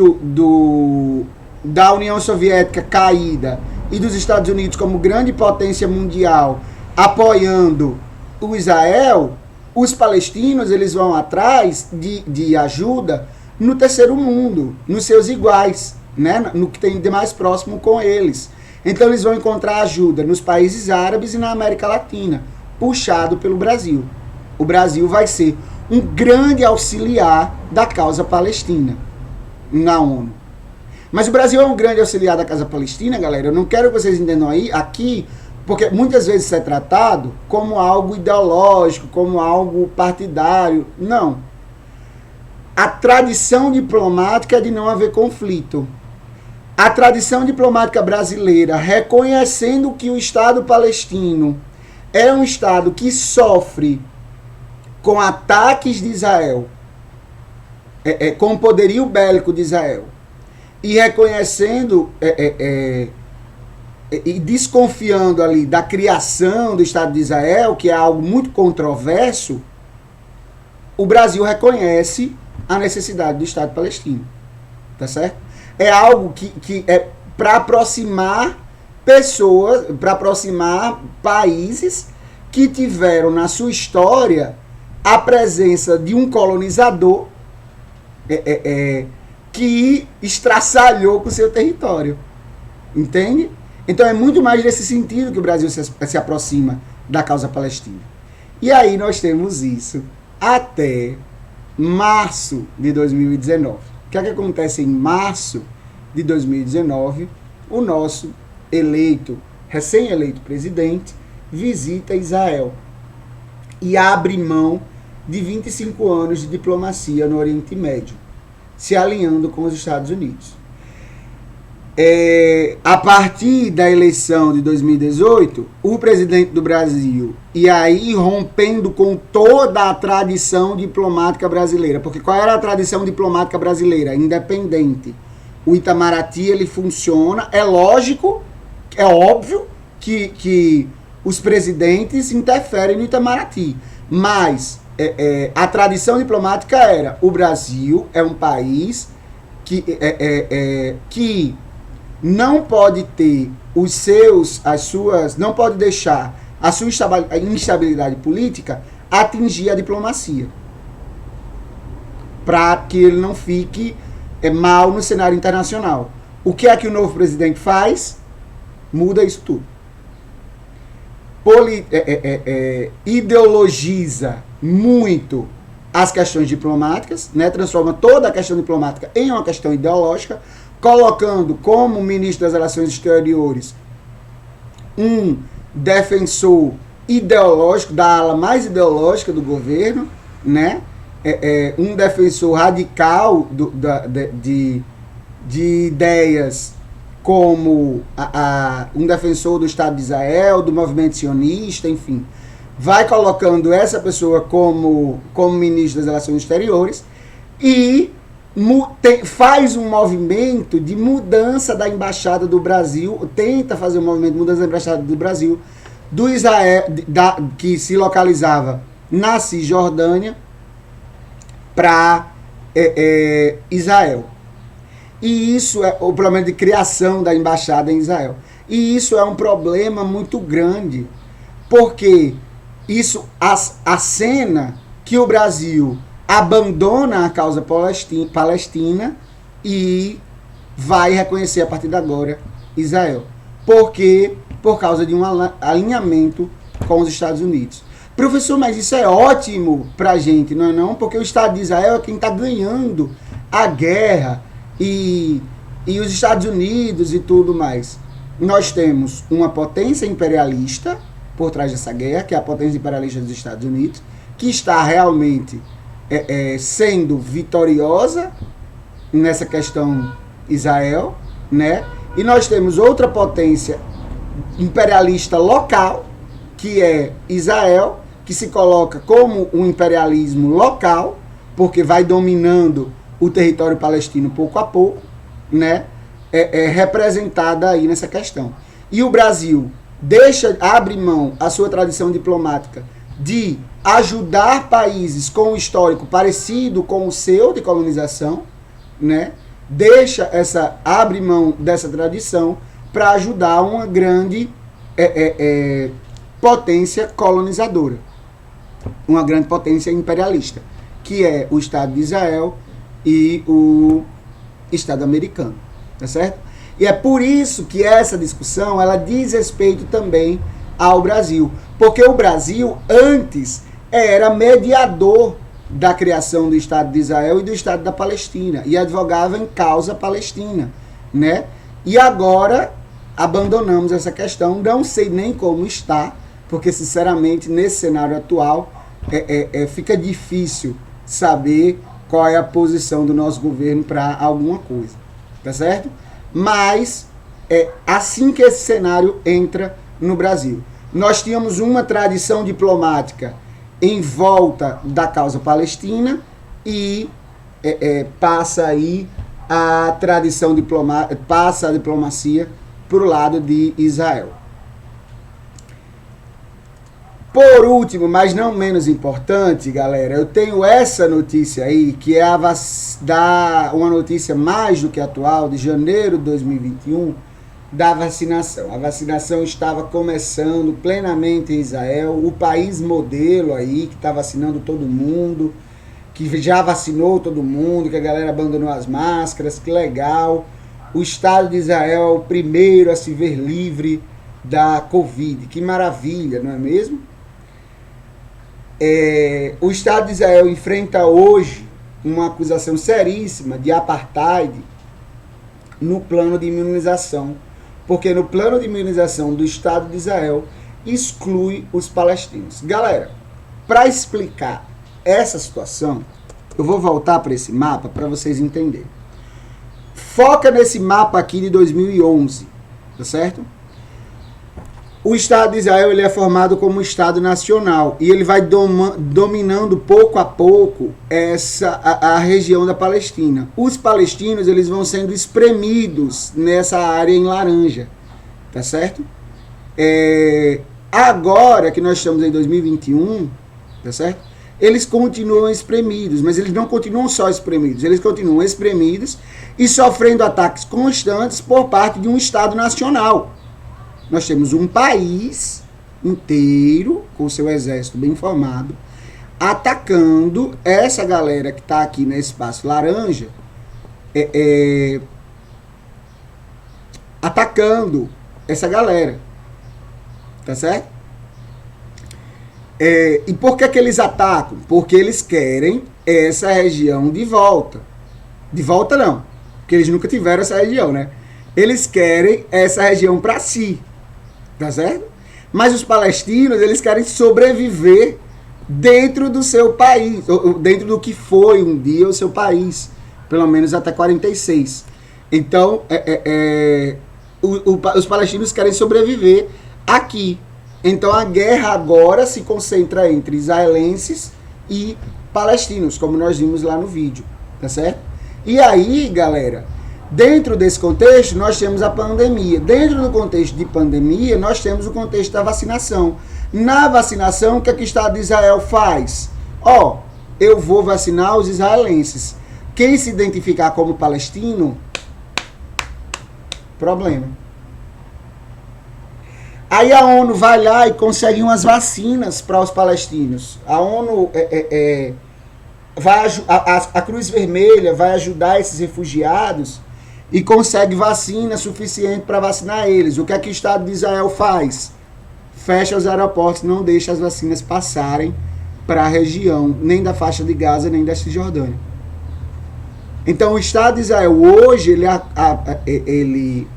da União Soviética caída e dos Estados Unidos como grande potência mundial apoiando o Israel, os palestinos eles vão atrás de ajuda no terceiro mundo, nos seus iguais, né? No que tem de mais próximo com eles. Então eles vão encontrar ajuda nos países árabes e na América Latina, puxado pelo Brasil. O Brasil vai ser um grande auxiliar da causa palestina na ONU. Mas o Brasil é um grande auxiliar da causa palestina, galera. Eu não quero que vocês entendam aqui, porque muitas vezes isso é tratado como algo ideológico, como algo partidário. Não. A tradição diplomática é de não haver conflito. A tradição diplomática brasileira, reconhecendo que o Estado palestino é um Estado que sofre com ataques de Israel, com o poderio bélico de Israel, e reconhecendo e desconfiando ali da criação do Estado de Israel, que é algo muito controverso, o Brasil reconhece a necessidade do Estado palestino. Tá certo? É algo que é para aproximar pessoas, para aproximar países que tiveram na sua história a presença de um colonizador que estraçalhou com o seu território. Entende? Então é muito mais nesse sentido que o Brasil se aproxima da causa palestina. E aí nós temos isso até março de 2019. O que é que acontece em março de 2019? O nosso recém-eleito presidente visita Israel e abre mão de 25 anos de diplomacia no Oriente Médio, se alinhando com os Estados Unidos. A partir da eleição de 2018, o presidente do Brasil, e aí rompendo com toda a tradição diplomática brasileira, porque qual era a tradição diplomática brasileira? Independente. O Itamaraty, ele funciona, é lógico, é óbvio que os presidentes interferem no Itamaraty, mas a tradição diplomática era: o Brasil é um país que não pode ter não pode deixar a sua instabilidade política atingir a diplomacia, para que ele não fique mal no cenário internacional. O que é que o novo presidente faz? Muda isso tudo. Ideologiza muito as questões diplomáticas, né? Transforma toda a questão diplomática em uma questão ideológica, colocando como ministro das Relações Exteriores um defensor ideológico, da ala mais ideológica do governo, né? Um defensor radical de ideias como um defensor do Estado de Israel, do movimento sionista, enfim, vai colocando essa pessoa como ministro das Relações Exteriores e faz um movimento de mudança da Embaixada do Brasil, tenta fazer um movimento de mudança da Embaixada do Brasil, do Israel, que se localizava na Cisjordânia, para Israel. E isso é o problema de criação da embaixada em Israel. E isso é um problema muito grande, porque isso acena que o Brasil abandona a causa palestina e vai reconhecer a partir de agora Israel. Por causa de um alinhamento com os Estados Unidos. Professor, mas isso é ótimo pra gente, não é não? Porque o Estado de Israel é quem está ganhando a guerra e os Estados Unidos e tudo mais. Nós temos uma potência imperialista por trás dessa guerra, que é a potência imperialista dos Estados Unidos, que está realmente sendo vitoriosa nessa questão Israel, né? E nós temos outra potência imperialista local, que é Israel, que se coloca como um imperialismo local, porque vai dominando o território palestino pouco a pouco, né? Representada aí nessa questão. E o Brasil abre mão a sua tradição diplomática de ajudar países com um histórico parecido com o seu de colonização, né? Abre mão dessa tradição para ajudar uma grande potência colonizadora, uma grande potência imperialista, que é o Estado de Israel e o Estado americano, tá certo? E é por isso que essa discussão, ela diz respeito também ao Brasil, porque o Brasil antes era mediador da criação do Estado de Israel e do Estado da Palestina, e advogava em causa palestina, né? E agora abandonamos essa questão, não sei nem como está, porque sinceramente nesse cenário atual fica difícil saber qual é a posição do nosso governo para alguma coisa, tá certo? Mas é assim que esse cenário entra no Brasil. Nós tínhamos uma tradição diplomática em volta da causa palestina e passa aí a tradição diplomática, passa a diplomacia para o lado de Israel. Por último, mas não menos importante, galera, eu tenho essa notícia aí, que é uma notícia mais do que atual, de janeiro de 2021, da vacinação. A vacinação estava começando plenamente em Israel, o país modelo aí, que está vacinando todo mundo, que já vacinou todo mundo, que a galera abandonou as máscaras, que legal. O Estado de Israel é o primeiro a se ver livre da Covid. Que maravilha, não é mesmo? O Estado de Israel enfrenta hoje uma acusação seríssima de apartheid no plano de imunização, porque no plano de imunização do Estado de Israel exclui os palestinos. Galera, para explicar essa situação, eu vou voltar para esse mapa para vocês entenderem. Foca nesse mapa aqui de 2011, tá certo? O Estado de Israel ele é formado como um Estado nacional e ele vai dominando pouco a pouco a região da Palestina. Os palestinos eles vão sendo espremidos nessa área em laranja, tá certo? Agora que nós estamos em 2021, tá certo? Eles continuam espremidos, mas eles não continuam só espremidos, eles continuam espremidos e sofrendo ataques constantes por parte de um Estado nacional. Nós temos um país inteiro, com seu exército bem formado, atacando essa galera que está aqui nesse espaço laranja, atacando essa galera, tá certo? E por que eles atacam? Porque eles querem essa região de volta. De volta não, porque eles nunca tiveram essa região, né? Eles querem essa região para si. Tá certo? Mas os palestinos, eles querem sobreviver dentro do seu país, ou dentro do que foi um dia o seu país, pelo menos até 46. Então, os palestinos querem sobreviver aqui. Então, a guerra agora se concentra entre israelenses e palestinos, como nós vimos lá no vídeo, tá certo? E aí, galera, dentro desse contexto, nós temos a pandemia. Dentro do contexto de pandemia, nós temos o contexto da vacinação. Na vacinação, o que é que o Estado de Israel faz? Eu vou vacinar os israelenses. Quem se identificar como palestino, problema. Aí a ONU vai lá e consegue umas vacinas para os palestinos. A ONU, a Cruz Vermelha vai ajudar esses refugiados e consegue vacina suficiente para vacinar eles. O que é que o Estado de Israel faz? Fecha os aeroportos, não deixa as vacinas passarem para a região, nem da faixa de Gaza, nem da Cisjordânia. Então, o Estado de Israel hoje, ele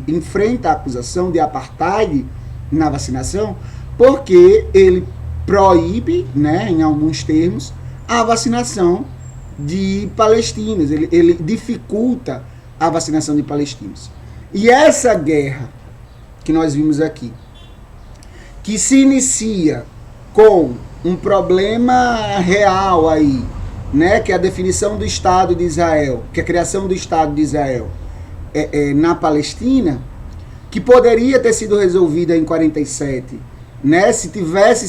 enfrenta a acusação de apartheid na vacinação, porque ele proíbe, né, em alguns termos, a vacinação de palestinos. Ele dificulta a vacinação de palestinos. E essa guerra que nós vimos aqui, que se inicia com um problema real aí, né, que é a definição do Estado de Israel, que é a criação do Estado de Israel na Palestina, que poderia ter sido resolvida em 47, né, se tivessem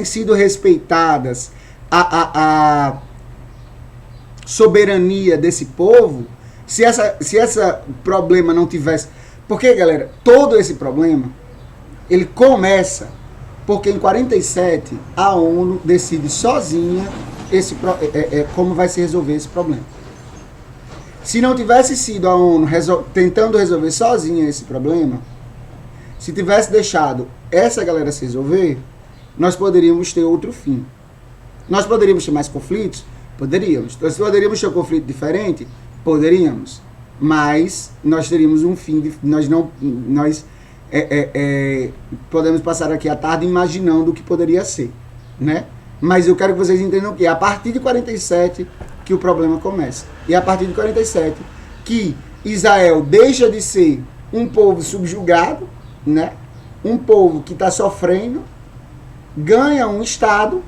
sido respeitadas a soberania desse povo, se esse problema não tivesse... Porque, galera, todo esse problema, ele começa porque em 47 a ONU decide sozinha como vai se resolver esse problema. Se não tivesse sido a ONU tentando resolver sozinha esse problema, se tivesse deixado essa galera se resolver, nós poderíamos ter outro fim. Nós poderíamos ter mais conflitos? Poderíamos. Nós poderíamos ter um conflito diferente? Poderíamos. Mas nós teríamos um fim, nós podemos passar aqui a tarde imaginando o que poderia ser, né? Mas eu quero que vocês entendam que é a partir de 47 que o problema começa. E é a partir de 47 que Israel deixa de ser um povo subjugado, né? Um povo que está sofrendo, ganha um Estado,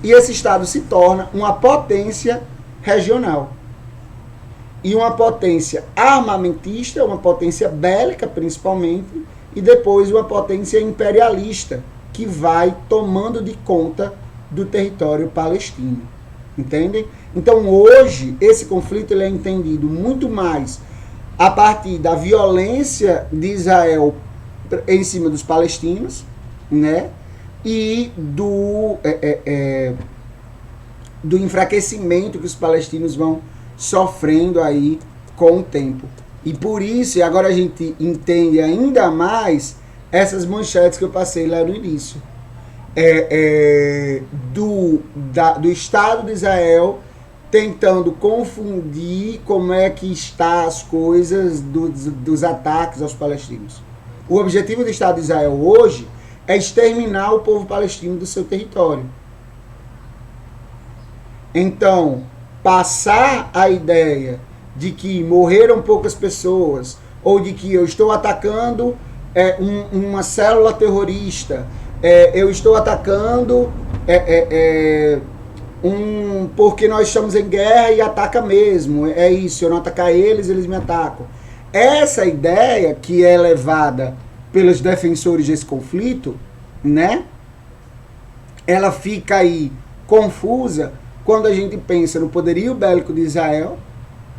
e esse Estado se torna uma potência regional. E uma potência armamentista, uma potência bélica principalmente, e depois uma potência imperialista, que vai tomando de conta do território palestino. Entendem? Então hoje, esse conflito ele é entendido muito mais a partir da violência de Israel em cima dos palestinos, né? E do enfraquecimento que os palestinos vão sofrendo aí com o tempo. E por isso, agora a gente entende ainda mais essas manchetes que eu passei lá no início. Do Estado de Israel tentando confundir como é que está as coisas dos ataques aos palestinos. O objetivo do Estado de Israel hoje é exterminar o povo palestino do seu território. Então, passar a ideia de que morreram poucas pessoas, ou de que eu estou atacando uma célula terrorista, eu estou atacando porque nós estamos em guerra e ataca mesmo, é isso, eu não atacar eles, eles me atacam. Essa ideia que é levada pelos defensores desse conflito, né, ela fica aí confusa quando a gente pensa no poderio bélico de Israel,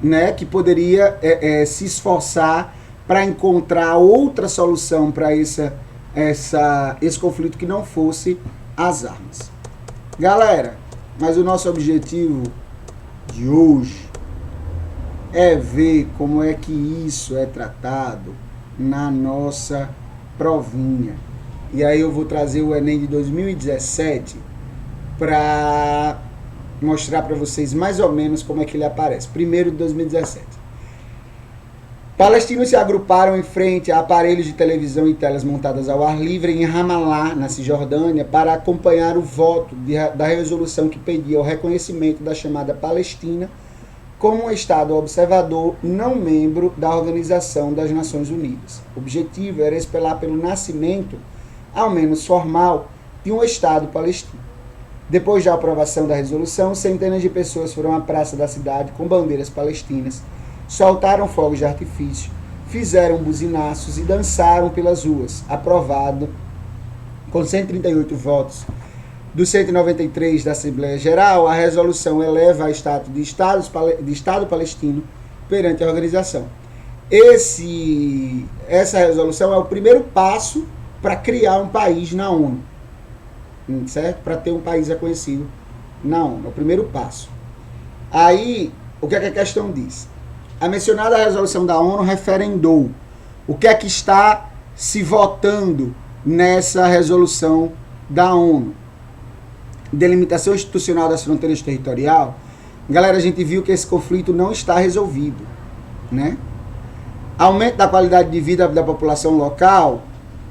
né, que poderia se esforçar para encontrar outra solução para esse conflito que não fosse as armas. Galera, mas o nosso objetivo de hoje é ver como é que isso é tratado na nossa provinha. E aí eu vou trazer o Enem de 2017 para mostrar para vocês mais ou menos como é que ele aparece. Primeiro de 2017. Palestinos se agruparam em frente a aparelhos de televisão e telas montadas ao ar livre em Ramallah, na Cisjordânia, para acompanhar o voto da resolução que pedia o reconhecimento da chamada Palestina como um Estado observador não membro da Organização das Nações Unidas. O objetivo era esperar pelo nascimento, ao menos formal, de um Estado palestino. Depois da aprovação da resolução, centenas de pessoas foram à praça da cidade com bandeiras palestinas, soltaram fogos de artifício, fizeram buzinaços e dançaram pelas ruas. Aprovado com 138 votos dos 193 da Assembleia Geral, a resolução eleva a status de Estado palestino perante a organização. Essa resolução é o primeiro passo para criar um país na ONU, certo? Para ter um país reconhecido na ONU, é o primeiro passo. Aí, o que é que a questão diz? A mencionada resolução da ONU referendou o que é que está se votando nessa resolução da ONU. Delimitação institucional das fronteiras territoriais. Galera, a gente viu que esse conflito não está resolvido, né? Aumento da qualidade de vida da população local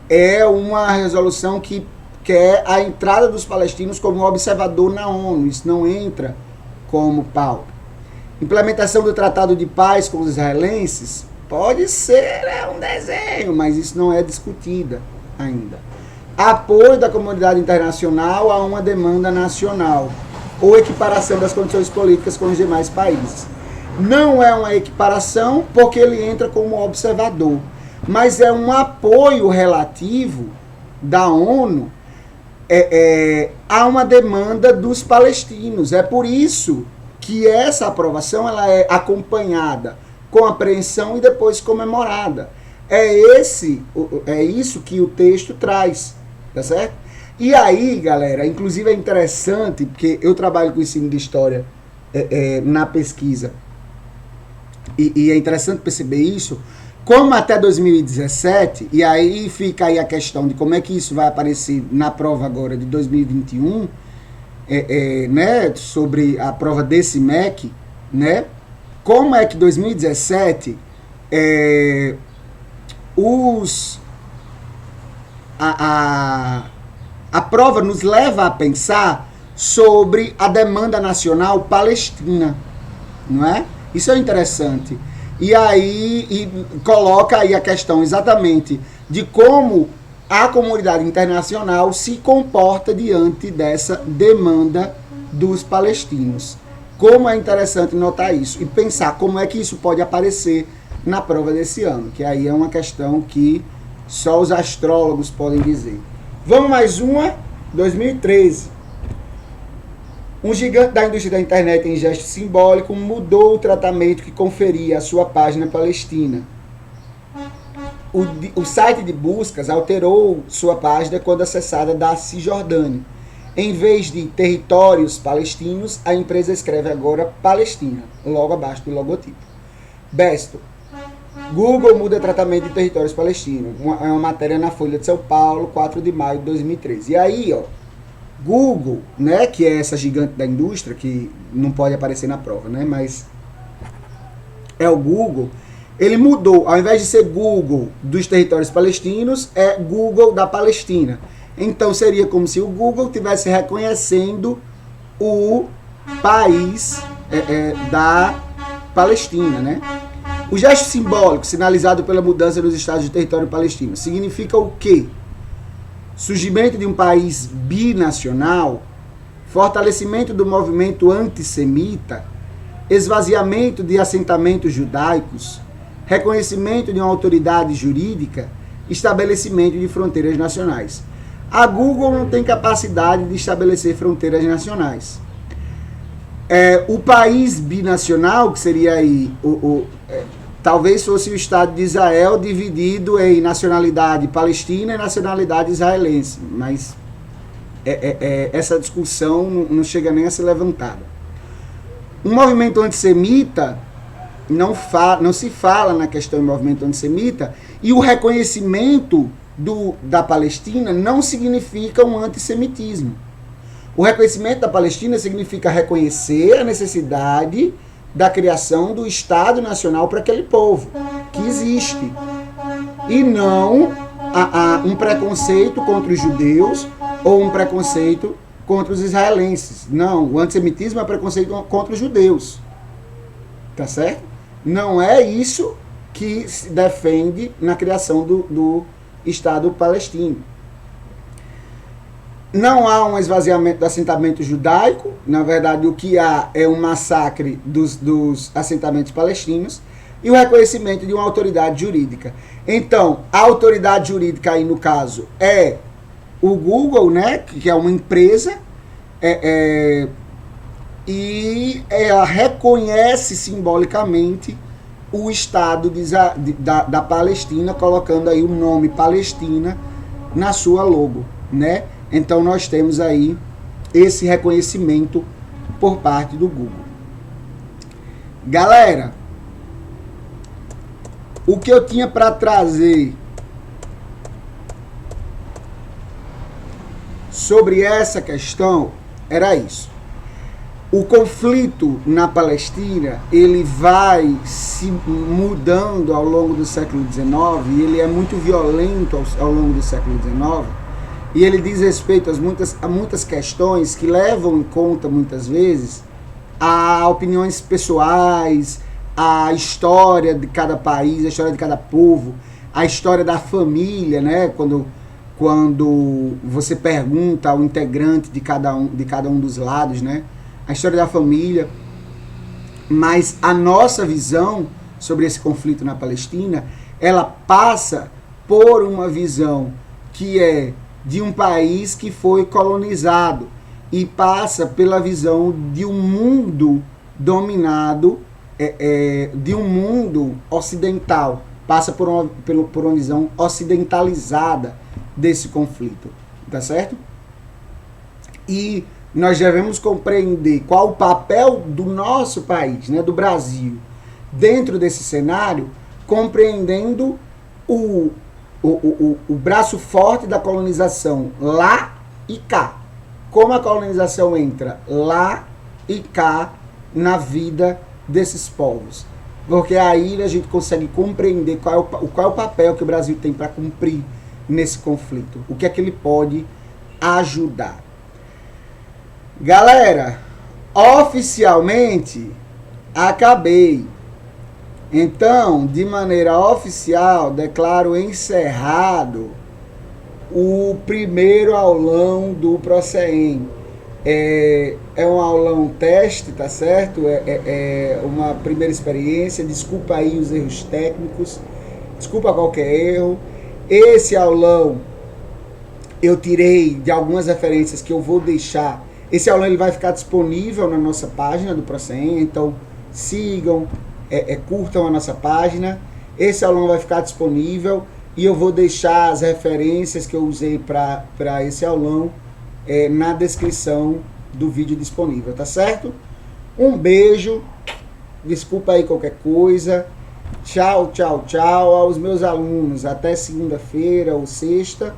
é uma resolução que quer a entrada dos palestinos como observador na ONU. Isso não entra como pauta. Implementação do Tratado de Paz com os israelenses pode ser um desenho, mas isso não é discutida ainda. Apoio da comunidade internacional a uma demanda nacional ou equiparação das condições políticas com os demais países. Não é uma equiparação porque ele entra como observador, mas é um apoio relativo da ONU a uma demanda dos palestinos. É por isso que essa aprovação ela é acompanhada com apreensão e depois comemorada. É isso que o texto traz, tá certo? E aí, galera, inclusive é interessante, porque eu trabalho com ensino de história na pesquisa, e é interessante perceber isso, como até 2017, e aí fica aí a questão de como é que isso vai aparecer na prova agora de 2021, né, sobre a prova desse MEC, né, como é que 2017 a prova nos leva a pensar sobre a demanda nacional palestina, não é? Isso é interessante. E aí coloca aí a questão exatamente de como a comunidade internacional se comporta diante dessa demanda dos palestinos. Como é interessante notar isso e pensar como é que isso pode aparecer na prova desse ano, que aí é uma questão que só os astrólogos podem dizer. Vamos mais uma, 2013. Um gigante da indústria da internet em gesto simbólico mudou o tratamento que conferia à sua página palestina. O site de buscas alterou sua página quando acessada da Cisjordânia. Em vez de territórios palestinos, a empresa escreve agora Palestina, logo abaixo do logotipo. Besto. Google muda tratamento de territórios palestinos. É uma matéria na Folha de São Paulo, 4 de maio de 2013. E aí, ó, Google, né, que é essa gigante da indústria, que não pode aparecer na prova, né, mas é o Google, ele mudou, ao invés de ser Google dos territórios palestinos, é Google da Palestina. Então seria como se o Google estivesse reconhecendo o país da Palestina, né? O gesto simbólico, sinalizado pela mudança dos estados de território palestino, significa o quê? Surgimento de um país binacional, fortalecimento do movimento antissemita, esvaziamento de assentamentos judaicos, reconhecimento de uma autoridade jurídica, estabelecimento de fronteiras nacionais. A Google não tem capacidade de estabelecer fronteiras nacionais. O país binacional, que seria aí talvez fosse o Estado de Israel dividido em nacionalidade palestina e nacionalidade israelense, mas essa discussão não chega nem a ser levantada. Um movimento antissemita, não se fala na questão do movimento antissemita, e o reconhecimento da Palestina não significa um antissemitismo. O reconhecimento da Palestina significa reconhecer a necessidade da criação do Estado Nacional para aquele povo, que existe. E não um preconceito contra os judeus ou um preconceito contra os israelenses. Não, o antissemitismo é preconceito contra os judeus. Tá certo? Não é isso que se defende na criação do Estado palestino. Não há um esvaziamento do assentamento judaico. Na verdade, o que há é um massacre dos assentamentos palestinos e o reconhecimento de uma autoridade jurídica. Então, a autoridade jurídica aí, no caso, é o Google, né, que é uma empresa, e ela reconhece simbolicamente o Estado da Palestina, colocando aí o nome Palestina na sua logo, né? Então nós temos aí esse reconhecimento por parte do Google. Galera, o que eu tinha para trazer sobre essa questão era isso. O conflito na Palestina, ele vai se mudando ao longo do século XIX, e ele é muito violento ao longo do século XIX, e ele diz respeito a muitas questões que levam em conta, muitas vezes, a opiniões pessoais, a história de cada país, a história de cada povo, a história da família, né? Quando você pergunta ao integrante de cada um dos lados, né? A história da família. Mas a nossa visão sobre esse conflito na Palestina, ela passa por uma visão que é de um país que foi colonizado e passa pela visão de um mundo dominado, de um mundo ocidental, passa por uma visão ocidentalizada desse conflito, tá certo? E nós devemos compreender qual o papel do nosso país, né, do Brasil, dentro desse cenário, compreendendo o braço forte da colonização lá e cá. Como a colonização entra lá e cá na vida desses povos. Porque aí a gente consegue compreender qual é o papel que o Brasil tem para cumprir nesse conflito. O que é que ele pode ajudar. Galera, oficialmente acabei. Então, de maneira oficial, declaro encerrado o primeiro aulão do Procem. É um aulão teste, tá certo? É uma primeira experiência. Desculpa aí os erros técnicos. Desculpa qualquer erro. Esse aulão eu tirei de algumas referências que eu vou deixar. Esse aulão ele vai ficar disponível na nossa página do Procem, então sigam, curtam a nossa página. Esse aulão vai ficar disponível e eu vou deixar as referências que eu usei para esse aulão na descrição do vídeo disponível, tá certo? Um beijo, desculpa aí qualquer coisa. Tchau, tchau, tchau aos meus alunos. Até segunda-feira ou sexta.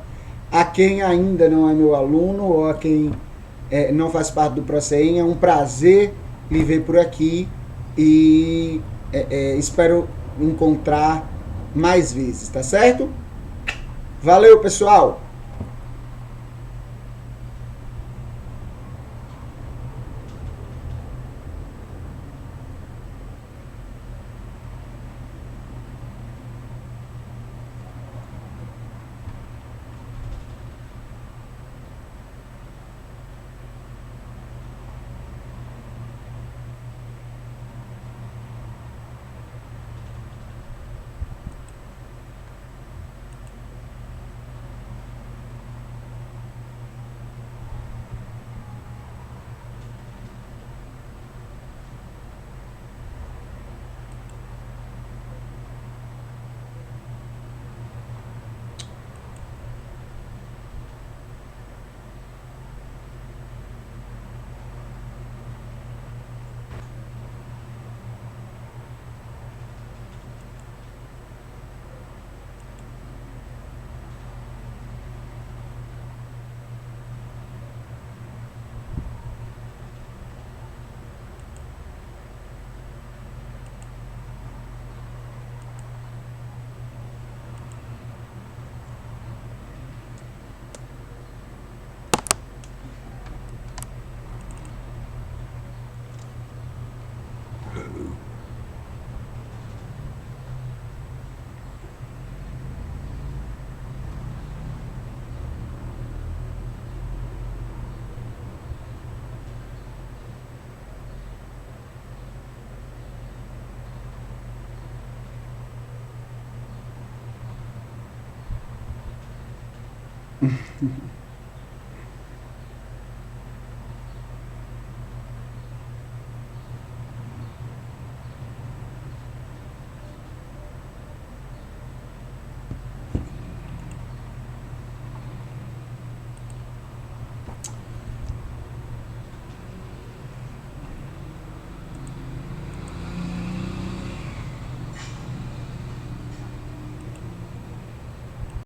A quem ainda não é meu aluno ou a quem não faz parte do Procem, é um prazer lhe ver por aqui e espero encontrar mais vezes, tá certo? Valeu, pessoal!